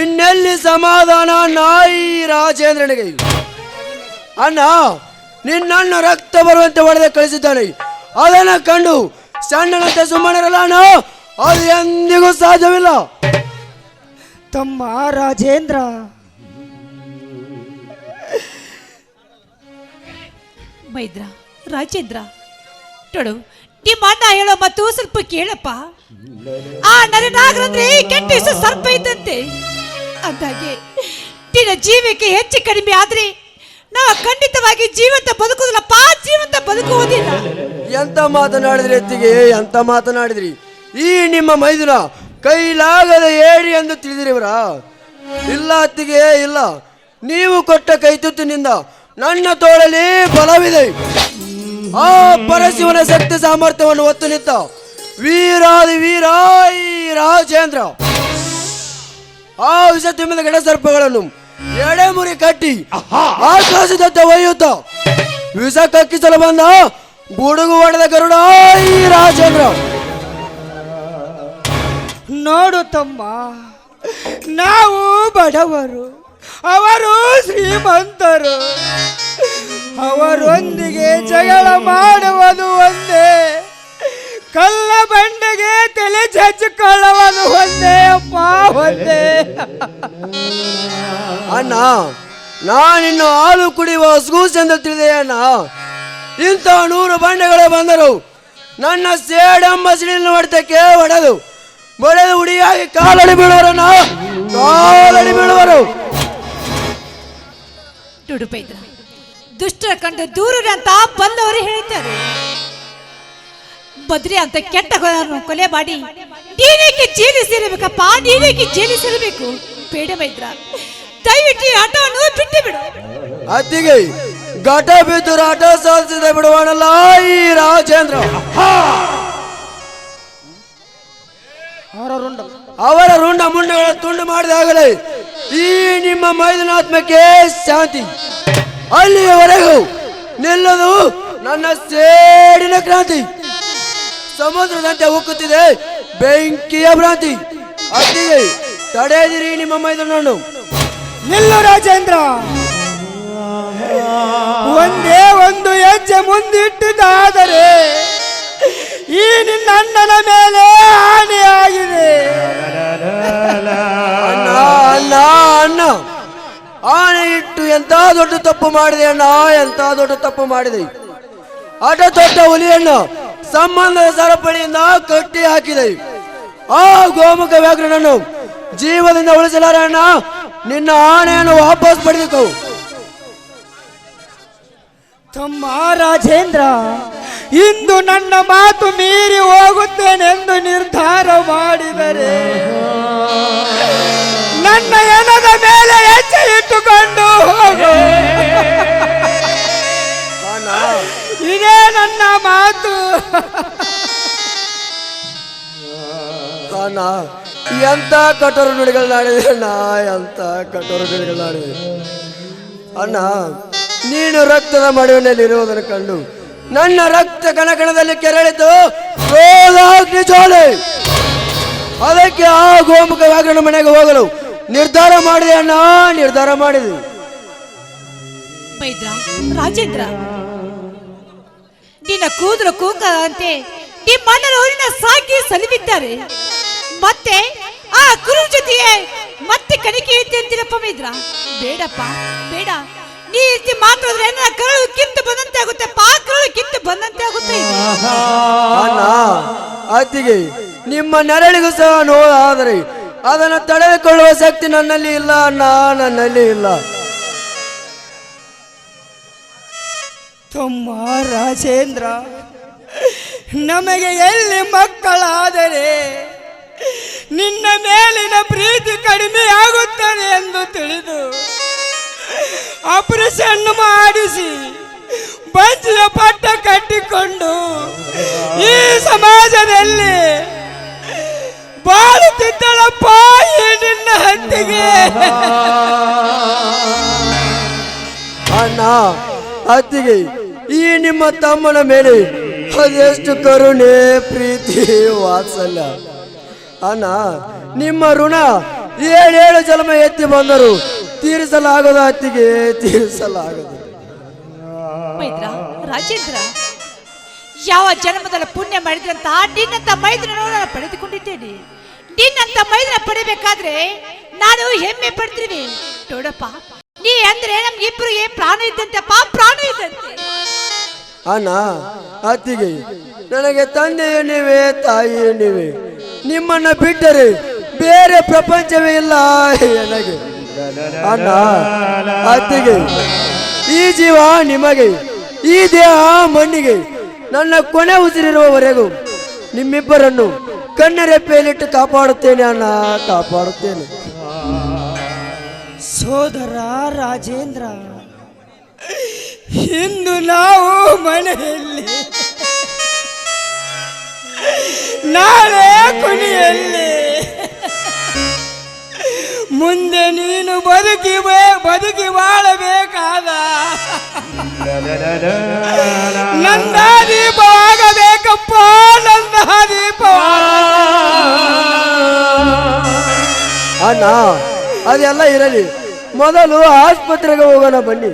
ಇನ್ನೆಲ್ಲಿ ಸಮಾಧಾನ ನಾಯಿ ರಾಜೇಂದ್ರನಿಗೆ. ಅಣ್ಣ ನಿನ್ನನ್ನು ರಕ್ತ ಬರುವಂತೆ ಹೊಡೆದು ಕಳಿಸಿದ್ದಾನೆ. ಅದನ್ನು ಕಂಡು ಸಣ್ಣನಂತೆ ಸುಮ್ಮನಿರಲ್ಲ ಅಣ್ಣ, ಅದು ಎಂದಿಗೂ ಸಾಧ್ಯವಿಲ್ಲ. ತಮ್ಮ ರಾಜೇಂದ್ರ, ಬೈದ್ರ ರಾಜೇಂದ್ರ, ನೋಡು ನಿಮ್ಮ ಅಣ್ಣ ಹೇಳೋ ಮತ್ತು ಸ್ವಲ್ಪ ಕೇಳಪ್ಪ. ಆ ನರನಾಗರಂದ್ರೆ ಕೆಟ್ಟ ಹೆಸರು ಸರ್ಪ ಇದ್ದಂತೆ. ಅಂದಾಗೆ ನಿನ್ನ ಜೀವಕ್ಕೆ ಹೆಚ್ಚು ಕಡಿಮೆ ಆದ್ರೆ ನಾವು ಖಂಡಿತವಾಗಿ ಜೀವಂತ ಬದುಕುದಿಲ್ಲಪ್ಪ, ಜೀವಂತ ಬದುಕುವುದಿಲ್ಲ. ಎಂತ ಮಾತನಾಡಿದ್ರಿ ಅತ್ತಿಗೆ, ಎಂತ ಮಾತನಾಡಿದ್ರಿ. ಈ ನಿಮ್ಮ ಮೈದುನ ಕೈಲಾಗದ ಏಡಿ ಎಂದು ತಿಳಿದಿರಿವರ? ಇಲ್ಲ ಅತ್ತಿಗೆ, ಇಲ್ಲ. ನೀವು ಕೊಟ್ಟ ಕೈತುತ್ತಿನಿಂದ ನನ್ನ ತೋಳಲ್ಲಿ ಬಲವಿದೆ. ಆ ಪರಶಿವನ ಶಕ್ತಿ ಸಾಮರ್ಥ್ಯವನ್ನು ಒತ್ತು ನಿಂತ ವೀರಾದಿ ವೀರ ಈ ರಾಜೇಂದ್ರ ಆ ವಿಷ ತುಂಬಿದ ಗಡ ಸರ್ಪಗಳನ್ನು ಎಡೆಮುರಿ ಕಟ್ಟಿ ಆಕಾಶದತ್ತ ಒಯ್ಯುತ್ತ ವಿಷ ಕಕ್ಕಿಸಲು ಬಂದ ಗುಡುಗು ಹೊಡೆದ ಗರುಡ ಈ ರಾಜೇಂದ್ರ. ನೋಡು ತಮ್ಮ, ನಾವು ಬಡವರು, ಅವರು ಶ್ರೀಮಂತರು. ಅವರೊಂದಿಗೆ ಜಗಳ ಮಾಡುವುದು ಒಂದೇ, ಕಲ್ಲ ಬಂಡೆಗೆ ತಲೆ ಚಚ್ಚಿಕೊಳ್ಳುವುದು ಒಂದೇ ಅಪ್ಪ, ಒಂದೇ. ಅಣ್ಣ, ನಾನಿನ್ನು ಹಾಲು ಕುಡಿಯುವ ಹಸುಗೂಸು ಎಂದು ತಿಳಿದೆ ಅಣ್ಣ. ಇಂಥ 100 ಬಂಡೆಗಳೇ ಬಂದರು ನನ್ನ ಸೇಡೆಂಬ ಸಿಡಿಲಿನ ಹೊಡೆತಕ್ಕೆ ಹೊಡೆದು ಉಡಿಯಾಗಿ ಕಾಲಡಿ ಬೀಳುವರನ್ನ, ಕಾಲಡಿ ಬೀಳುವರು. ದುಡುಪೈದ್ರ ದುಷ್ಟರ ಕಂಡು ದೂರರು ಅಂತ ಬಂದವರು ಹೇಳ್ತಾರೆ. ಬದ್ರಿ ಅಂತ ಕೆಟ್ಟ ಕೊಲೆ ಮಾಡಿ ನೀನೇಕೆ ಜೈಲಿ ಸೇರಬೇಕಪ್ಪ, ನೀನೇಕೆ ಜೈಲಿ ಸೇರಬೇಕು? ಬೇಡ ಮೈದ್ರ, ದಯವಿಟ್ಟು ಈ ಆಟವನ್ನು ಬಿಟ್ಟು ಬಿಡು. ಅತ್ತಿಗೆ ಘಟ ಬಿದ್ದು ಆಟ ಸಾಧಿಸಿದ ಬಿಡುವನಲ್ಲ ಈ ರಾಜೇಂದ್ರ. ಅವರ ರುಂಡ ಮುಂಡಗಳ ತುಂಡು ಮಾಡಿದಾಗಲೇ ಈ ನಿಮ್ಮ ಮೈದುನಾತ್ಮಕ್ಕೆ ಶಾಂತಿ. ಅಲ್ಲಿಯವರೆಗೂ ನಿಲ್ಲದು ನನ್ನ ಸೇಡಿನ ಕ್ರಾಂತಿ. ಸಮುದ್ರದಂತೆ ಉಕ್ಕುತ್ತಿದೆ ಬೆಂಕಿಯ ಭ್ರಾಂತಿ. ಅತ್ತಿಗೆ ತಡೆದಿರಿ ನಿಮ್ಮ ಮೈದುನನ್ನು. ನಿಲ್ಲು ರಾಜೇಂದ್ರ, ಒಂದೇ ಒಂದು ಹೆಜ್ಜೆ ಮುಂದಿಟ್ಟಿದ್ದಾದರೆ ಈ ನಿನ್ನ ಅಣ್ಣನ ಮೇಲೆ ಆನೆಯಾಗಿದೆ. ಅಣ್ಣ ಅಣ್ಣ ಅಣ್ಣ, ಆನೆ ಇಟ್ಟು ಎಂತ ದೊಡ್ಡ ತಪ್ಪು ಮಾಡಿದೆ ಅಣ್ಣ, ಎಂತ ದೊಡ್ಡ ತಪ್ಪು ಮಾಡಿದೆ. ಆಟ ತೊಟ್ಟ ಹುಲಿಯನ್ನ ಸಂಬಂಧದ ಸರಪಳಿಯಿಂದ ಕಟ್ಟಿ ಹಾಕಿದೆ. ಆ ಗೋಮುಖ ವ್ಯಾಘ್ರನನ್ನು ಜೀವದಿಂದ ಉಳಿಸಲಾರೆ ಅಣ್ಣ. ನಿನ್ನ ಆನೆಯನ್ನು ವಾಪಸ್ ಪಡೆದುಕೋ. ತಮ್ಮ ರಾಜೇಂದ್ರ, ಇಂದು ನನ್ನ ಮಾತು ಮೀರಿ ಹೋಗುತ್ತೇನೆಂದು ನಿರ್ಧಾರ ಮಾಡಿದರೆ ನನ್ನ ಎನದ ಮೇಲೆ ಹೆಜ್ಜೆ ಇಟ್ಟುಕೊಂಡು ಹೋಗು. ಇದೇ ನನ್ನ ಮಾತು. ಅಣ್ಣ, ಎಂತ ಕಠೋರ ನುಡಿಗಳಾಡಿದೆ ಅಣ್ಣ, ಎಂತ ಕಠೋರ ನುಡಿಗಳಾಡಿದೆ ಅಣ್ಣ. ನೀನು ರಕ್ತದ ಮಡುವಿನಲ್ಲಿರುವುದನ್ನು ಕಂಡು ನನ್ನ ರಕ್ತ ಕಣಕಣದಲ್ಲಿ ಕೆರಳಿತು ಕ್ರೋಧಾಗ್ನಿ ಜ್ವಾಲೆ. ಅದಕ್ಕೆ ಆ ಗೋಮುಖ ವ್ಯಾಘ್ರನ ಮನೆಗೆ ಹೋಗಲು ನಿರ್ಧಾರ ಮಾಡಿದೆ ಅಣ್ಣ, ನಿರ್ಧಾರ ಮಾಡಿದೆ. ಮೈದ್ರ, ರಾಜೇಂದ್ರ, ನಿನ್ನ ಕೂದಲು ಕೂಗಂತೆ ನಿಮ್ಮ ಅಣ್ಣನ ಊರಿನ ಸಾಕಿ ಸಲುವಿದ್ದಾರೆ. ಮತ್ತೆ ಆ ಗುರು ಜೊತೆಗೆ ಮತ್ತೆ ಕಣಿಕೆ ಐತೆ ಅಂತೀರಪ್ಪ ಮೈದ್ರ. ಬೇಡಪ್ಪ, ಬೇಡ. ನೀ ರೀತಿ ಮಾತಾಡಿದ್ರೆ ನನ್ನ ಕರಳು ಕಿತ್ತು ಬಂದಂತೆ ಆಗುತ್ತೆ, ಕರಳು ಕಿತ್ತು ಬಂದಂತೆ ಆಗುತ್ತೆ. ಅಣ್ಣ, ಅತ್ತಿಗೆ ನಿಮ್ಮ ನೆರಳಿಗೂ ಸಹ ನೋವಾದರೆ ಅದನ್ನು ತಡೆದುಕೊಳ್ಳುವ ಶಕ್ತಿ ನನ್ನಲ್ಲಿ ಇಲ್ಲ ಅಣ್ಣ, ನನ್ನಲ್ಲಿ ಇಲ್ಲ. ತಮ್ಮ ರಾಜೇಂದ್ರ, ನಮಗೆ ಎಲ್ಲಿ ಮಕ್ಕಳಾದರೆ ನಿನ್ನ ಮೇಲಿನ ಪ್ರೀತಿ ಕಡಿಮೆ ಆಗುತ್ತದೆ ಎಂದು ತಿಳಿದು ಆಪರೇಷನ್ ಮಾಡಿಸಿ ಬಂಜಿಯ ಪಟ್ಟ ಕಟ್ಟಿಕೊಂಡು ಈ ಸಮಾಜದಲ್ಲಿ ಬಾಳುತ್ತಿದ್ದಳಪ್ಪ ಈ ನಿನ್ನ ಹತ್ತಿಗೆ. ಅಣ್ಣ, ಅತ್ತಿಗೆ ಈ ನಿಮ್ಮ ತಮ್ಮನ ಮೇಲೆ ಅದೆಷ್ಟು ಕರುಣೆ, ಪ್ರೀತಿ, ವಾತ್ಸಲ್ಯ. ಅಣ್ಣ, ನಿಮ್ಮ ಋಣ 7 ಜನ್ಮ ಎತ್ತಿ ಬಂದರು ತೀರಿಸಲಾಗದು ಅತ್ತಿಗೆ, ತೀರಿಸಲಾಗದು. ಮೈದ್ರ, ರಾಜೇಂದ್ರ, ಯಾವ ಜನ್ಮದಲ್ಲಿ ಪುಣ್ಯ ಮಾಡಿದ್ರಂತ ನಿನ್ನಂತ ಮೈದ್ರನ ಪಡೆದುಕೊಂಡಿದ್ದೇನೆ. ನಿನ್ನಂತ ಮೈದ್ರ ಪಡಿಬೇಕಾದ್ರೆ ನಾನು ಹೆಮ್ಮೆ ಪಡ್ತೀನಿ. ನೋಡಪ್ಪ, ನೀ ಅಂದ್ರೆ ನಮ್ಗಿಬ್ರಿಗೆ ಪ್ರಾಣ ಇದ್ದಂತೆಪ್ಪ, ಪ್ರಾಣ ಇದ್ದಂತೆ. ಅಣ್ಣ, ಅತ್ತಿಗೆ ನನಗೆ ತಂದೆಯೂ ನೀವೇ ತಾಯಿಯೂ ನೀವೇ. ನಿಮ್ಮನ್ನ ಬಿಟ್ಟರೆ ಬೇರೆ ಪ್ರಪಂಚವೇ ಇಲ್ಲ ನನಗೆ. ಅಣ್ಣ ಅತ್ತಿಗೆ, ಈ ಜೀವ ನಿಮಗೆ, ಈ ದೇಹ ಮಣ್ಣಿಗೆ. ನನ್ನ ಕೊನೆ ಉಸಿರಿರುವವರೆಗೂ ನಿಮ್ಮಿಬ್ಬರನ್ನು ಕಣ್ಣರೆಪ್ಪೆಯಲ್ಲಿಟ್ಟು ಕಾಪಾಡುತ್ತೇನೆ ಅಣ್ಣ, ಕಾಪಾಡುತ್ತೇನೆ. ಸೋದರ ರಾಜೇಂದ್ರ, ಇಂದು ನಾವು ಮನೆಯಲ್ಲಿ, ನಾಳೆ ಕುಣಿಯಲ್ಲಿ, ಮುಂದೆ ನೀನು ಬದುಕಿ ಬಾಳಬೇಕಾದ ನನ್ನ ದೀಪವಾಗಬೇಕಪ್ಪ, ನನ್ನ ದೀಪ. ಅಣ್ಣ ಅದೆಲ್ಲ ಇರಲಿ, ಮೊದಲು ಆಸ್ಪತ್ರೆಗೆ ಹೋಗೋಣ ಬನ್ನಿ.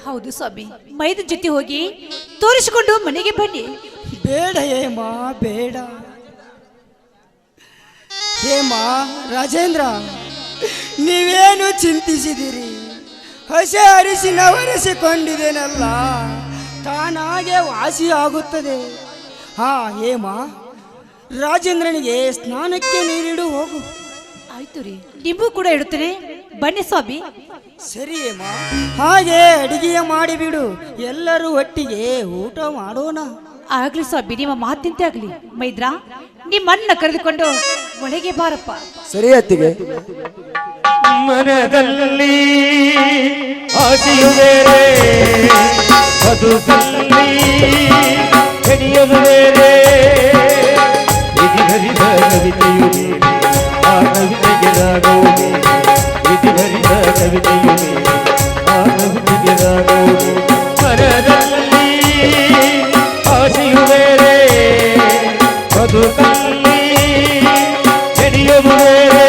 ಹೌದು ಸ್ವಾಮಿ, ಮೈದ ಜೊತೆ ಹೋಗಿ ತೋರಿಸಿಕೊಂಡು ಮನೆಗೆ ಬನ್ನಿ. ಬೇಡ ಹೇಮ, ಬೇಡ ಹೇಮ. ರಾಜೇಂದ್ರ, ನೀವೇನು ಚಿಂತಿಸಿದಿರಿ? ಹಸೆ ಅರಿಸಿನ ಒರೆಸಿಕೊಂಡಿದ್ದೇನಲ್ಲ, ತಾನಾಗೆ ವಾಸಿ ಆಗುತ್ತದೆ. ಹಾ ಹೇಮ, ರಾಜೇಂದ್ರನಿಗೆ ಸ್ನಾನಕ್ಕೆ ನೀರಿಡು ಹೋಗು. ಆಯ್ತು ರೀ, ನಿಂಬು ಕೂಡ ಇಡುತ್ತೇನೆ, ಬನ್ನಿ ಸ್ವಾಮಿ. ಸರಿ ಹೇಮ, ಹಾಗೆ ಅಡಿಗೆ ಮಾಡಿಬಿಡು, ಎಲ್ಲರೂ ಒಟ್ಟಿಗೆ ಊಟ ಮಾಡೋಣ. ಆಗ್ಲಿ ಸ್ವಾಮಿ, ನಿಮ್ಮ ಮಾತಿಂತೆ ಆಗ್ಲಿ. ಮೈದ್ರ, ನಿಮ್ಮನ್ನ ಕರೆದುಕೊಂಡು ಒಳಗೆ ಬಾರಪ್ಪ. ಸರಿ ಅತ್ತಿಗೆ. ಮನದಲ್ಲಿ ಆಸೆಯು ಬೇರೆ, ಬದುಕಲ್ಲಿ ಹಿಡಿಯಲು ಬೇರೆ. ವಿಧಿ ಹರಿದ ಕವಿತೆಯು ಬೇರೆ, ಆ ಕವಿತೆಗೆ ರಾಗವು ಬೇರೆ. ವಿಧಿ ಹರಿದ ಕವಿತೆಯು ಬೇರೆ, ಆ ಕವಿತೆಗೆ ರಾಗವು ಬೇರೆ. ಮನದಲ್ಲಿ ಆಸೆಯು ಬೇರೆ, ಬದುಕಲ್ಲಿ ಹಿಡಿಯಲು ಬೇರೆ.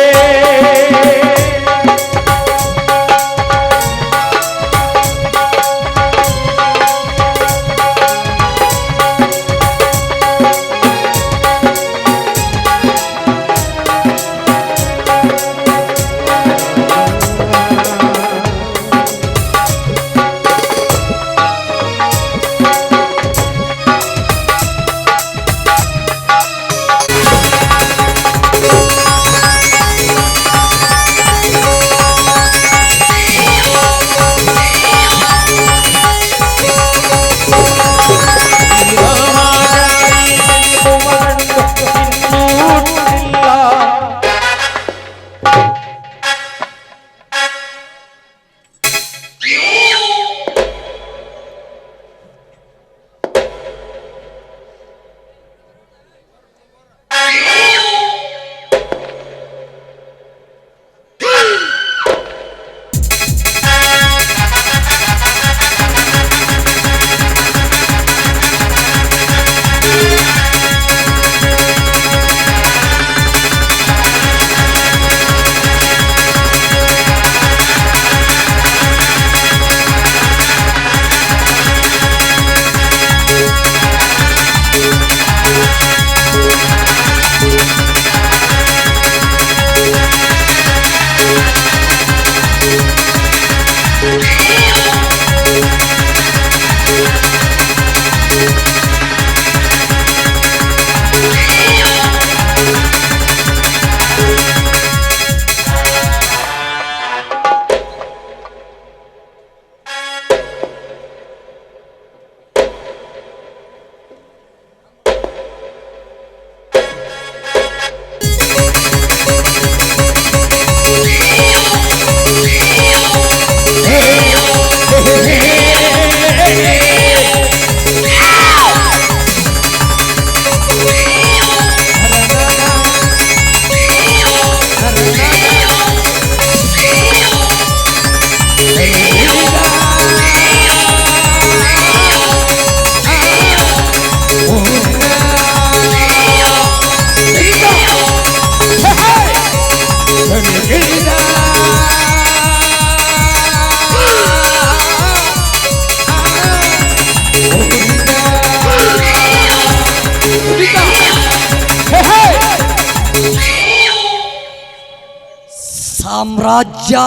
ಸಾಮ್ರಾಜ್ಯ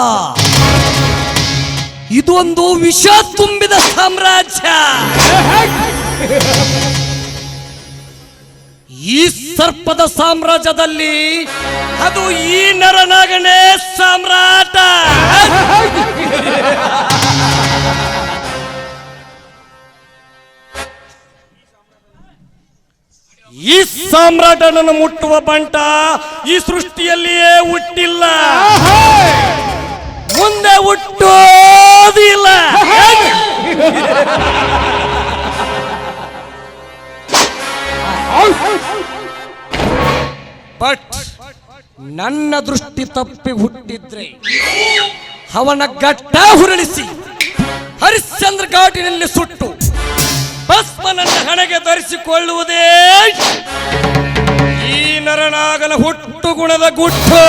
ಇದೊಂದು ವಿಷ ತುಂಬಿದ ಸಾಮ್ರಾಜ್ಯ. ಸರ್ಪದ ಸಾಮ್ರಾಜ್ಯದಲ್ಲಿ ಅದು ಈ ನರನಾಗನೇ ಸಾಮ್ರಾಟ. ಈ ಸಾಮ್ರಾಟನನ್ನು ಮುಟ್ಟುವ ಬಂಟ ಈ ಸೃಷ್ಟಿಯಲ್ಲಿಯೇ ಹುಟ್ಟಿಲ್ಲ, ಮುಂದೆ ಹುಟ್ಟೋದಿಲ್ಲ. ಬಟ್ ನನ್ನ ದೃಷ್ಟಿ ತಪ್ಪಿ ಹುಟ್ಟಿದ್ರೆ ಅವನ ಗಡ್ಡ ಹುರುಳಿಸಿ ಹರಿಶ್ಚಂದ್ರ ಘಾಟಿನಲ್ಲಿ ಸುಟ್ಟು ಭಸ್ಮ ನನ್ನ ಹಣೆಗೆ ಧರಿಸಿಕೊಳ್ಳುವುದೇ ಈ ನರನಾಗನ ಹುಟ್ಟು ಗುಣದ ಗುಟ್ಟು.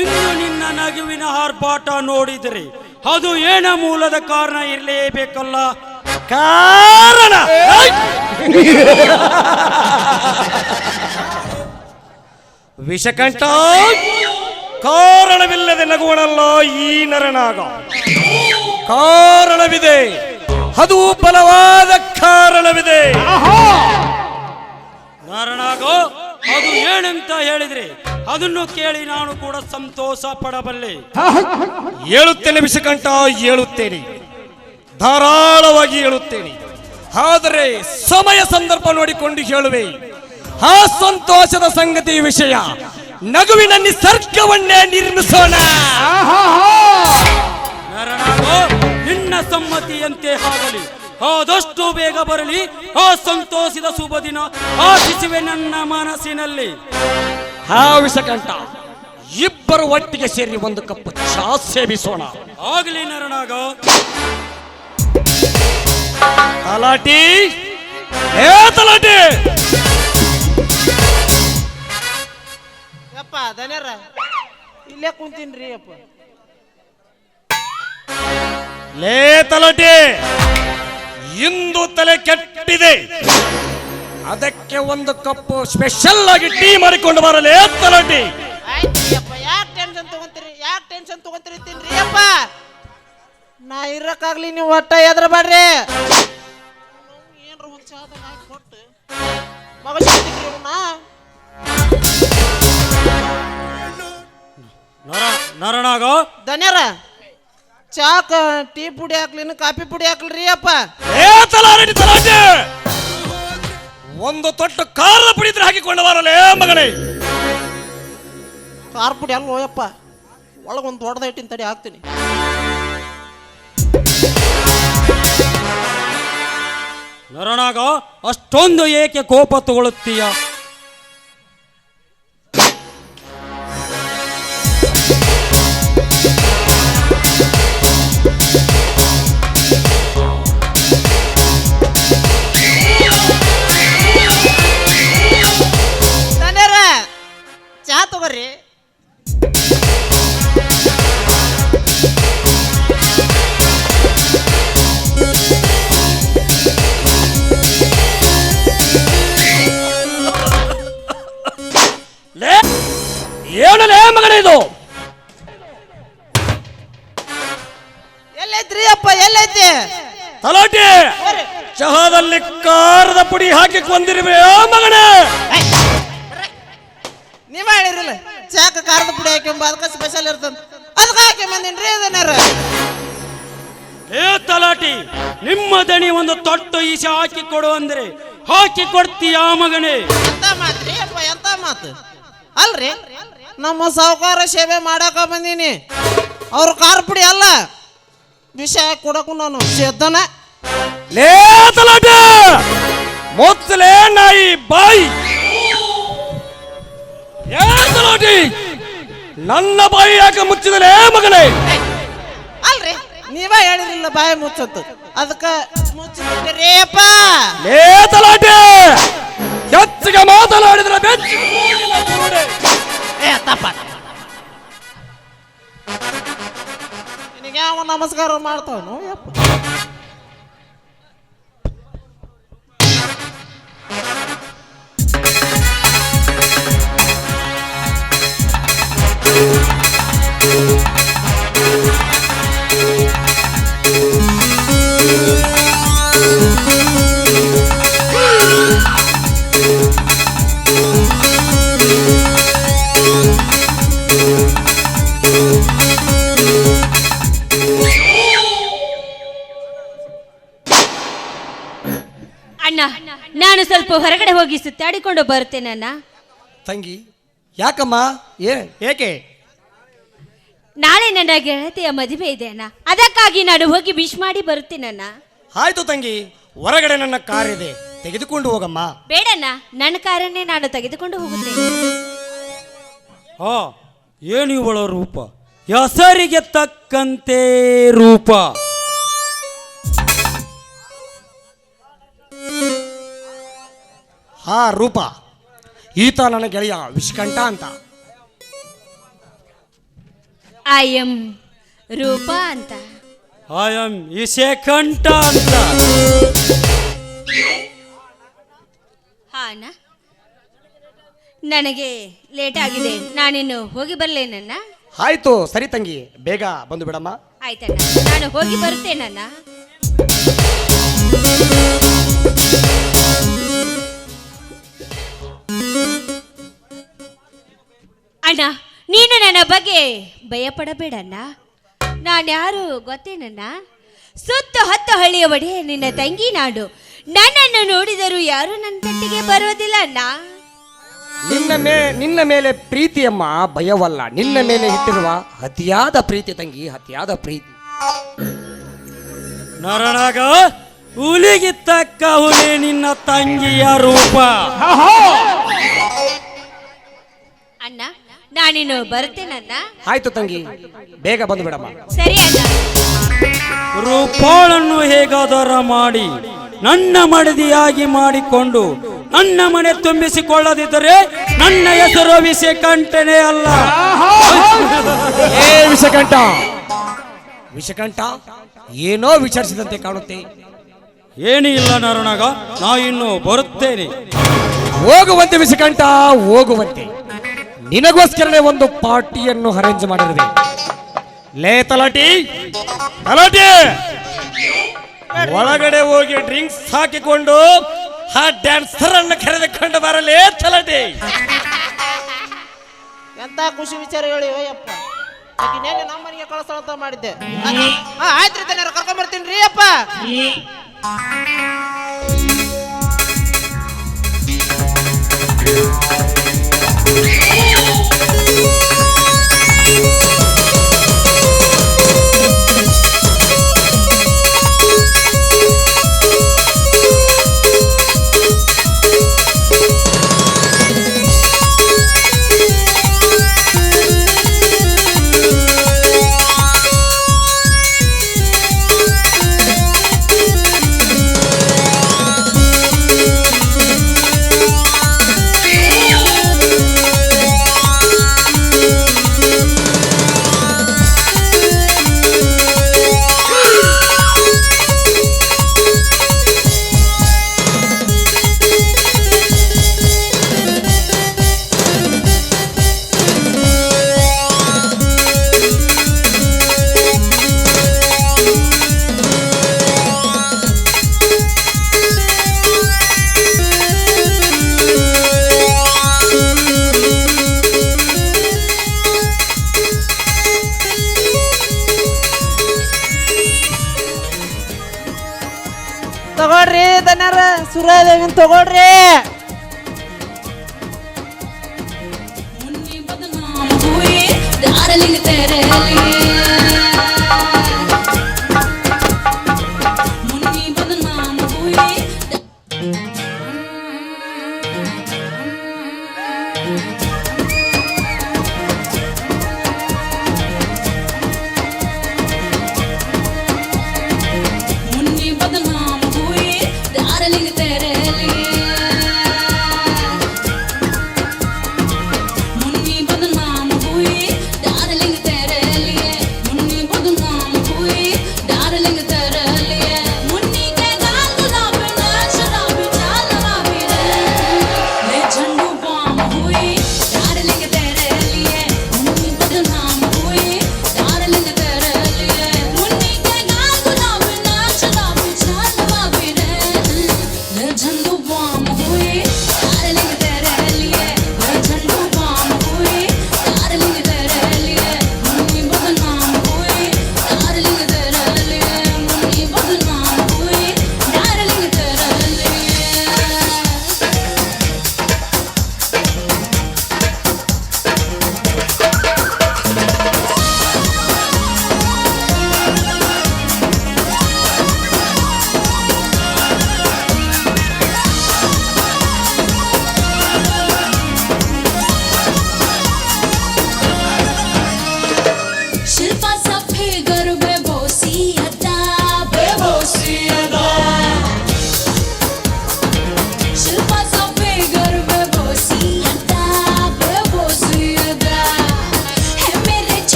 ಇನ್ನು ನಿನ್ನ ನಗುವಿನ ಆರ್ಭಾಟ ನೋಡಿದರೆ ಅದು ಏನ ಮೂಲದ ಕಾರಣ ಇರಲೇಬೇಕಲ್ಲ. ಕಾರಣ ವಿಷಕಂಠ ಕಾರಣವಿಲ್ಲದೆ ನಗುವನಲ್ಲ ಈ ನರನಾಗ. ಕಾರಣವಿದೆ, ಅದು ಬಲವಾದ ಕಾರಣವಿದೆ. ನರನಾಗ ಅದು ಏನಂತ ಹೇಳಿದ್ರೆ ಅದನ್ನು ಕೇಳಿ ನಾನು ಕೂಡ ಸಂತೋಷ ಪಡಬಲ್ಲೆ. ಹೇಳುತ್ತೇನೆ ವಿಷಕಂಠ, ಹೇಳುತ್ತೇನೆ, ಧಾರಾಳವಾಗಿ ಹೇಳುತ್ತೇನೆ. ಆದರೆ ಸಮಯ ಸಂದರ್ಭ ನೋಡಿಕೊಂಡು ಹೇಳುವೆ. ಆ ಸಂತೋಷದ ಸಂಗತಿ ವಿಷಯ ನಗುವಿನ ನಿಸರ್ಗವನ್ನೇ ನಿರ್ಮಿಸೋಣ. ನಿನ್ನ ಸಮ್ಮತಿಯಂತೆ ಆಗಲಿ, ಆದಷ್ಟು ಬೇಗ ಬರಲಿ ಆ ಸಂತೋಷದ ಶುಭ ದಿನ. ಆಶಿಸುವೆ ನನ್ನ ಮನಸ್ಸಿನಲ್ಲಿ. ಹಾ ವಿಷಕಂಠ, ಇಬ್ಬರು ಒಟ್ಟಿಗೆ ಸೇರಿ ಒಂದು ಕಪ್ ಚಾ ಸೇವಿಸೋಣ. ಆಗಲಿ ನರನಾಗ. ತಲಾಟಿ ಏ ತಲಾಟಿ. ಯಪ್ಪ ದನ್ಯರ ಇಲ್ಲೇ ಕುಂತೀನ್ರಿ ಅಪ್ಪ. ಲೇ ತಲಾಟಿ, ಇಂದು ತಲೆ ಕೆಟ್ಟಿದೆ, ಅದಕ್ಕೆ ಒಂದು ಕಪ್ ಸ್ಪೆಷಲ್ ಆಗಿ ಟೀ ಮಾಡಿಕೊಂಡು ಬರಲೇ ತಲಾಟಿ. ಯಾಕೆ ಟೆನ್ಷನ್ ತಗೊಂತೀರಿ ತಿನ್ರಿ ಅಪ್ಪ. ನಾ ಇರಕ್ಕಾಗ್ಲಿ, ನೀವು ಒಟ್ಟ ಎದ್ರಬೇಡ್ರಿ. ಏನ್ರ ಒಂದ್ ಚಾದ ಕೊಟ್ಟು ಮಗ ನರನಾಗ ಧನ್ಯರ ಚಾಕ ಟೀ ಪುಡಿ ಹಾಕ್ಲಿನ ಕಾಫಿ ಪುಡಿ ಹಾಕ್ಲ್ರಿ ಅಪ್ಪ. ಒಂದು ತೊಟ್ಟು ಖಾರ ಪುಡಿದ್ರೆ ಹಾಕಿಕೊಂಡು ಬರಲೇ ಮಗನೇ. ಖಾರ ಪುಡಿ ಅಲ್ಲ ಹೋಯಪ್ಪ, ಒಳಗೊಂದು ದೊಡ್ಡದ ಇಟ್ಟಿನ ತಡಿ ಹಾಕ್ತೀನಿ. ನರನಾಗ ಅಷ್ಟೊಂದು ಏಕೆ ಕೋಪ ತಗೊಳ್ಳುತ್ತೀಯ? ಚಾ ತಗೋರಿ. ಏನಲೇ ಮಗನೇ ಇದು? ಎಲ್ಲೈತ್ರಿ ಅಪ್ಪ, ಎಲ್ಲೈತಿ? ತಲಾಟೆ ಚಹಾದಲ್ಲಿ ಖಾರದ ಪುಡಿ ಹಾಕಿ ಕೊಂದಿರುವೆ ಮಗನೇ. ನೀವ ಹೇಳಿರಲ್ಲ ಚಾಕ ಖಾರದ ಪುಡಿ ಹಾಕಿ ಅದಕ್ಕೆ ಸ್ಪೆಷಲ್ ಇರ್ತದ, ಅದಕ್ಕೆ ಹಾಕಿ ಬಂದಿನ್ರಿ ಇದನ್ನಾರ. ಏ ತಲಾಟಿ, ನಿಮ್ಮ ದಣಿ ಒಂದು ತೊಟ್ಟು ಈಶ ಹಾಕಿ ಕೊಡು ಅಂದ್ರೆ ಹಾಕಿ ಕೊಡ್ತೀಯ ಮಗನೇ? ಎಂತ ಮಾತ್ರಿ ಅಪ್ಪ, ಎಂತ ಮಾತು ಅಲ್ರಿ? ನಮ್ಮ ಸಾವುಕಾರ ಸೇವೆ ಮಾಡಾಕ ಬಂದೀನಿ, ಅವ್ರ ಖಾರ ಪುಡಿ ಅಲ್ಲ ವಿಷ ಕೊಡಕು ನಾನು ಸಿದ್ಧನ. ಲೇ ತಲಾಟೆ, ಮೊತ್ತಲೇ ನಾಯಿ ಬಾಯಿ. ಏ ತಲಾಟಿ, ನನ್ನ ಬಾಯಿ ಯಾಕೆ ಮುಚ್ಚಿದಲೇ ಮಗನೇ? ಅಲ್ರಿ ನೀವ ಹೇಳಿರಲಿಲ್ಲ ಬಾಯಿ ಮುಚ್ಚತ್ತು, ಅದಕ್ಕ ಮುಚ್ಚಿಬಿಟ್ಟಿರಿ ಅಪ್ಪ. ಲೇ ತಲಾಟೆ, ಹೆಚ್ಚಿಗೆ ಮಾತನಾಡಿದ್ರೆ ಬೆಚ್ಚ ತಪ್ಪ. ನಿನಗೆ ಯಾವ ನಮಸ್ಕಾರ ಮಾಡ್ತಾವನು ಯಪ್ಪ? ಅಣ್ಣ, ನಾನು ಸ್ವಲ್ಪ ಹೊರಗಡೆ ಹೋಗಿ ಸುತ್ತಾಡಿಕೊಂಡು ಬರ್ತೇನಣ್ಣ. ತಂಗಿ ಯಾಕಮ್ಮ? ಏಕೆ? ನಾಳೆ ನನ್ನ ಗೆಳತಿಯ ಮದುವೆ ಇದೆ ಅಣ್ಣ, ಅದಕ್ಕಾಗಿ ನಾನು ಹೋಗಿ ವಿಶ್ ಮಾಡಿ ಬರುತ್ತೇನಣ್ಣ. ಆಯ್ತು ತಂಗಿ, ಹೊರಗಡೆ ನನ್ನ ಕಾರ್ ಇದೆ, ತೆಗೆದುಕೊಂಡು ಹೋಗಮ್ಮ. ಬೇಡಣ್ಣ, ನನ್ನ ಕಾರನ್ನೇ ನಾನು ತೆಗೆದುಕೊಂಡು ಹೋಗುತ್ತೇನೆ. ಏನು ಇವಳ ರೂಪ, ಹೆಸರಿಗೆ ತಕ್ಕಂತೆ ರೂಪ. ರೂಪ, ಈತ ನನ್ನ ಗೆಳೆಯ ವಿಷ್ಕಂಠ ಅಂತ. ಐ ಎಂ ರೂಪ ಅಂತ. ಐ ಎಂ ಇಸೆಕಂಠ ಅಂತ. ಹಾ ಅಣ್ಣ, ನನಗೆ ಲೇಟ್ ಆಗಿದೆ, ನಾನಿನ್ನು ಹೋಗಿ ಬರಲೇನಣ್ಣ? ಆಯ್ತು ಸರಿ ತಂಗಿ, ಬೇಗ ಬಂದು ಬಿಡಮ್ಮ. ಆಯ್ತಣ್ಣ, ನಾನು ಹೋಗಿ ಬರುತ್ತೇನಣ್ಣ. ಅಣ್ಣ, ನೀನು ನನ್ನ ಬಗ್ಗೆ ಭಯಪಡಬೇಡಣ್ಣ. ನಾನ್ಯಾರು ಗೊತ್ತೇನಣ್ಣ? ಸುತ್ತು 10 ಹಳ್ಳಿಯ ಒಡೆಯ ನಿನ್ನ ತಂಗಿ ನಾಡು. ನನ್ನನ್ನು ನೋಡಿದರೂ ಯಾರು ನನ್ನ ತಟ್ಟಿಗೆ ಬರೋದಿಲ್ಲ ಅಣ್ಣ. ನಿನ್ನ ಮೇಲೆ ಪ್ರೀತಿಯಮ್ಮ, ಭಯವಲ್ಲ. ನಿನ್ನ ಮೇಲೆ ಇಟ್ಟಿರುವ ಅತಿಯಾದ ಪ್ರೀತಿ ತಂಗಿ, ಅತಿಯಾದ ಪ್ರೀತಿ. ನರನಾಗ ಹುಲಿಗೆ ತಕ್ಕ ಹುಲಿ ನಿನ್ನ ತಂಗಿಯ ರೂಪ. ಅಣ್ಣ, ನಾನಿನ್ನು ಬರುತ್ತೇನಣ್ಣ. ಆಯ್ತು ತಂಗಿ, ಬೇಗ ಬಂದು ಬಿಡಮ್ಮ. ಸರಿ ಅಣ್ಣ. ರೂಪಾಳನ್ನು ಹೇಗಾದರ ಮಾಡಿ ನನ್ನ ಮಡದಿಯಾಗಿ ಮಾಡಿಕೊಂಡು ನನ್ನ ಮನೆ ತುಂಬಿಸಿಕೊಳ್ಳದಿದ್ದರೆ ನನ್ನ ಹೆಸರು ವಿಷಕಂಠನೇ ಅಲ್ಲ. ವಿಷಕಂಠ ಏನೋ ವಿಚಾರಿಸಿದಂತೆ ಕಾಣುತ್ತೆ. ಏನೂ ಇಲ್ಲ ನರನಾಗ, ನಾ ಇನ್ನು ಬರುತ್ತೇನೆ. ಹೋಗುವಂತೆ ವಿಷಕಂಠ, ಹೋಗುವಂತೆ. ನಿನಗೋಸ್ಕರನೇ ಒಂದು ಪಾರ್ಟಿಯನ್ನು ಅರೇಂಜ್ ಮಾಡಿರುವೆ. ಲೇ ತಲಾಟಿ, ಒಳಗಡೆ ಹೋಗಿ ಡ್ರಿಂಕ್ಸ್ ಹಾಕಿಕೊಂಡು ಆ ಡ್ಯಾನ್ಸರ್ ಅನ್ನು ಕರೆದುಕೊಂಡು ಬರಲೇ ತಲಾಟಿ. ಎಂತ ಖುಷಿ ವಿಚಾರ ಹೇಳಿ ಅಯ್ಯಪ್ಪ. ಆಕಿನೇನೆ ನಮ್ಮ ಮನೆಗೆ ಕಳಿಸೋಂತ ಮಾಡಿದ್ದೆ. ಆಯ್ತು ರೀ, ಕರ್ಕೊಂಡ್ ಬರ್ತೀನಿ ರೀ ಅಪ್ಪ. ತಗೊಳ್ರಿ ಧನ್ಯರ ಸುರದೇವಿನ ತಗೊಳ್ರಿ.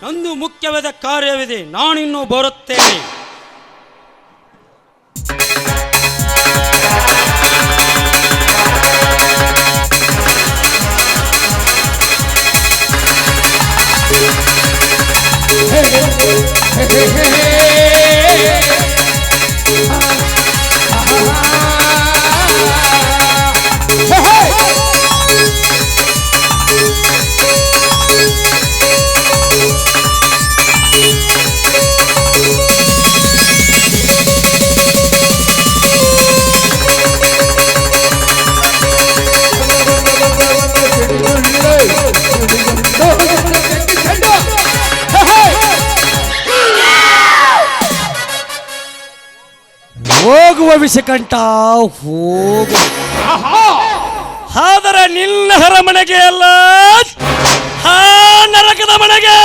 ನಂದು ಮುಖ್ಯವಾದ ಕಾರ್ಯವಿದೆ, ನಾನಿನ್ನು ಬರುತ್ತೇನೆ. ಹೋಗುವ ವಿಷಕಂಠ ಹೋಗು. ಆದರೆ ನಿನ್ನ ಅರಮನೆಗೆ ಅಲ್ಲ, ಆ ನರಕದ ಮನೆಗೆ.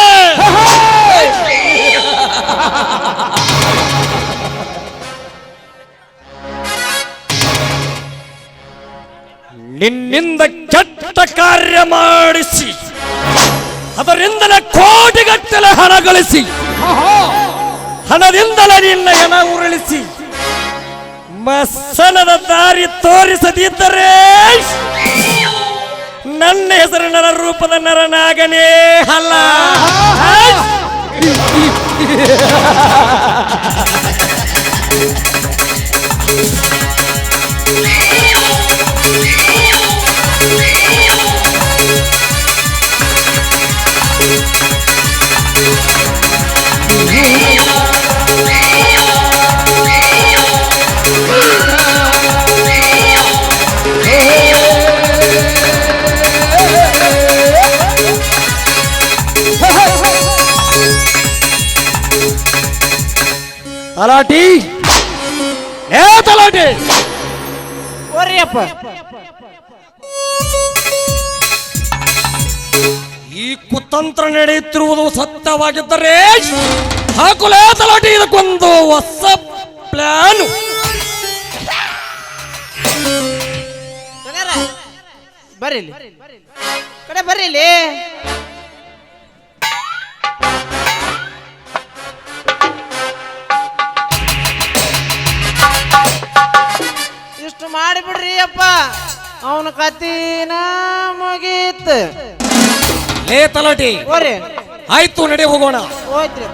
ನಿನ್ನಿಂದ ಕೆಟ್ಟ ಕಾರ್ಯ ಮಾಡಿಸಿ ಅದರಿಂದಲೇ ಕೋಟಿಗಟ್ಟಲೆ ಹಣ ಗಳಿಸಿ ಹಣದಿಂದಲೇ ನಿನ್ನ ಹೆಣ ಉರುಳಿಸಿ ಮಸನದ ದಾರಿ ತೋರಿಸದಿದ್ದರೆ ನನ್ನ ಹೆಸರು ನರ ರೂಪದ ನರನಾಗನೇ ಅಲ್ಲ. ತಲಾಟಿ, ಏ ತಲಾಟಿ, ಓರಿಯಪ್ಪ, ಈ ಕುತಂತ್ರ ನಡೆಯುತ್ತಿರುವುದು ಸತ್ಯವಾಗಿದ್ದರೆ ಹಾಕುಲೇ ತಲಾಟಿ, ಇದಕ್ಕೊಂದು ಹೊಸ ಪ್ಲಾನ್. ಬರೀಲಿ ಕಡೆ ಬರೀಲಿ. ಇಷ್ಟು ಮಾಡಿಬಿಡ್ರಿ ಅಪ್ಪ, ಅವನ ಕತೀನ ಮುಗೀತ್. ಲೇ ತಲಾಟಿ, ಓರಿ ಆಯ್ತು ನಡೆ ಹೋಗೋಣ. ಹೋಯ್ತ್ರಿ.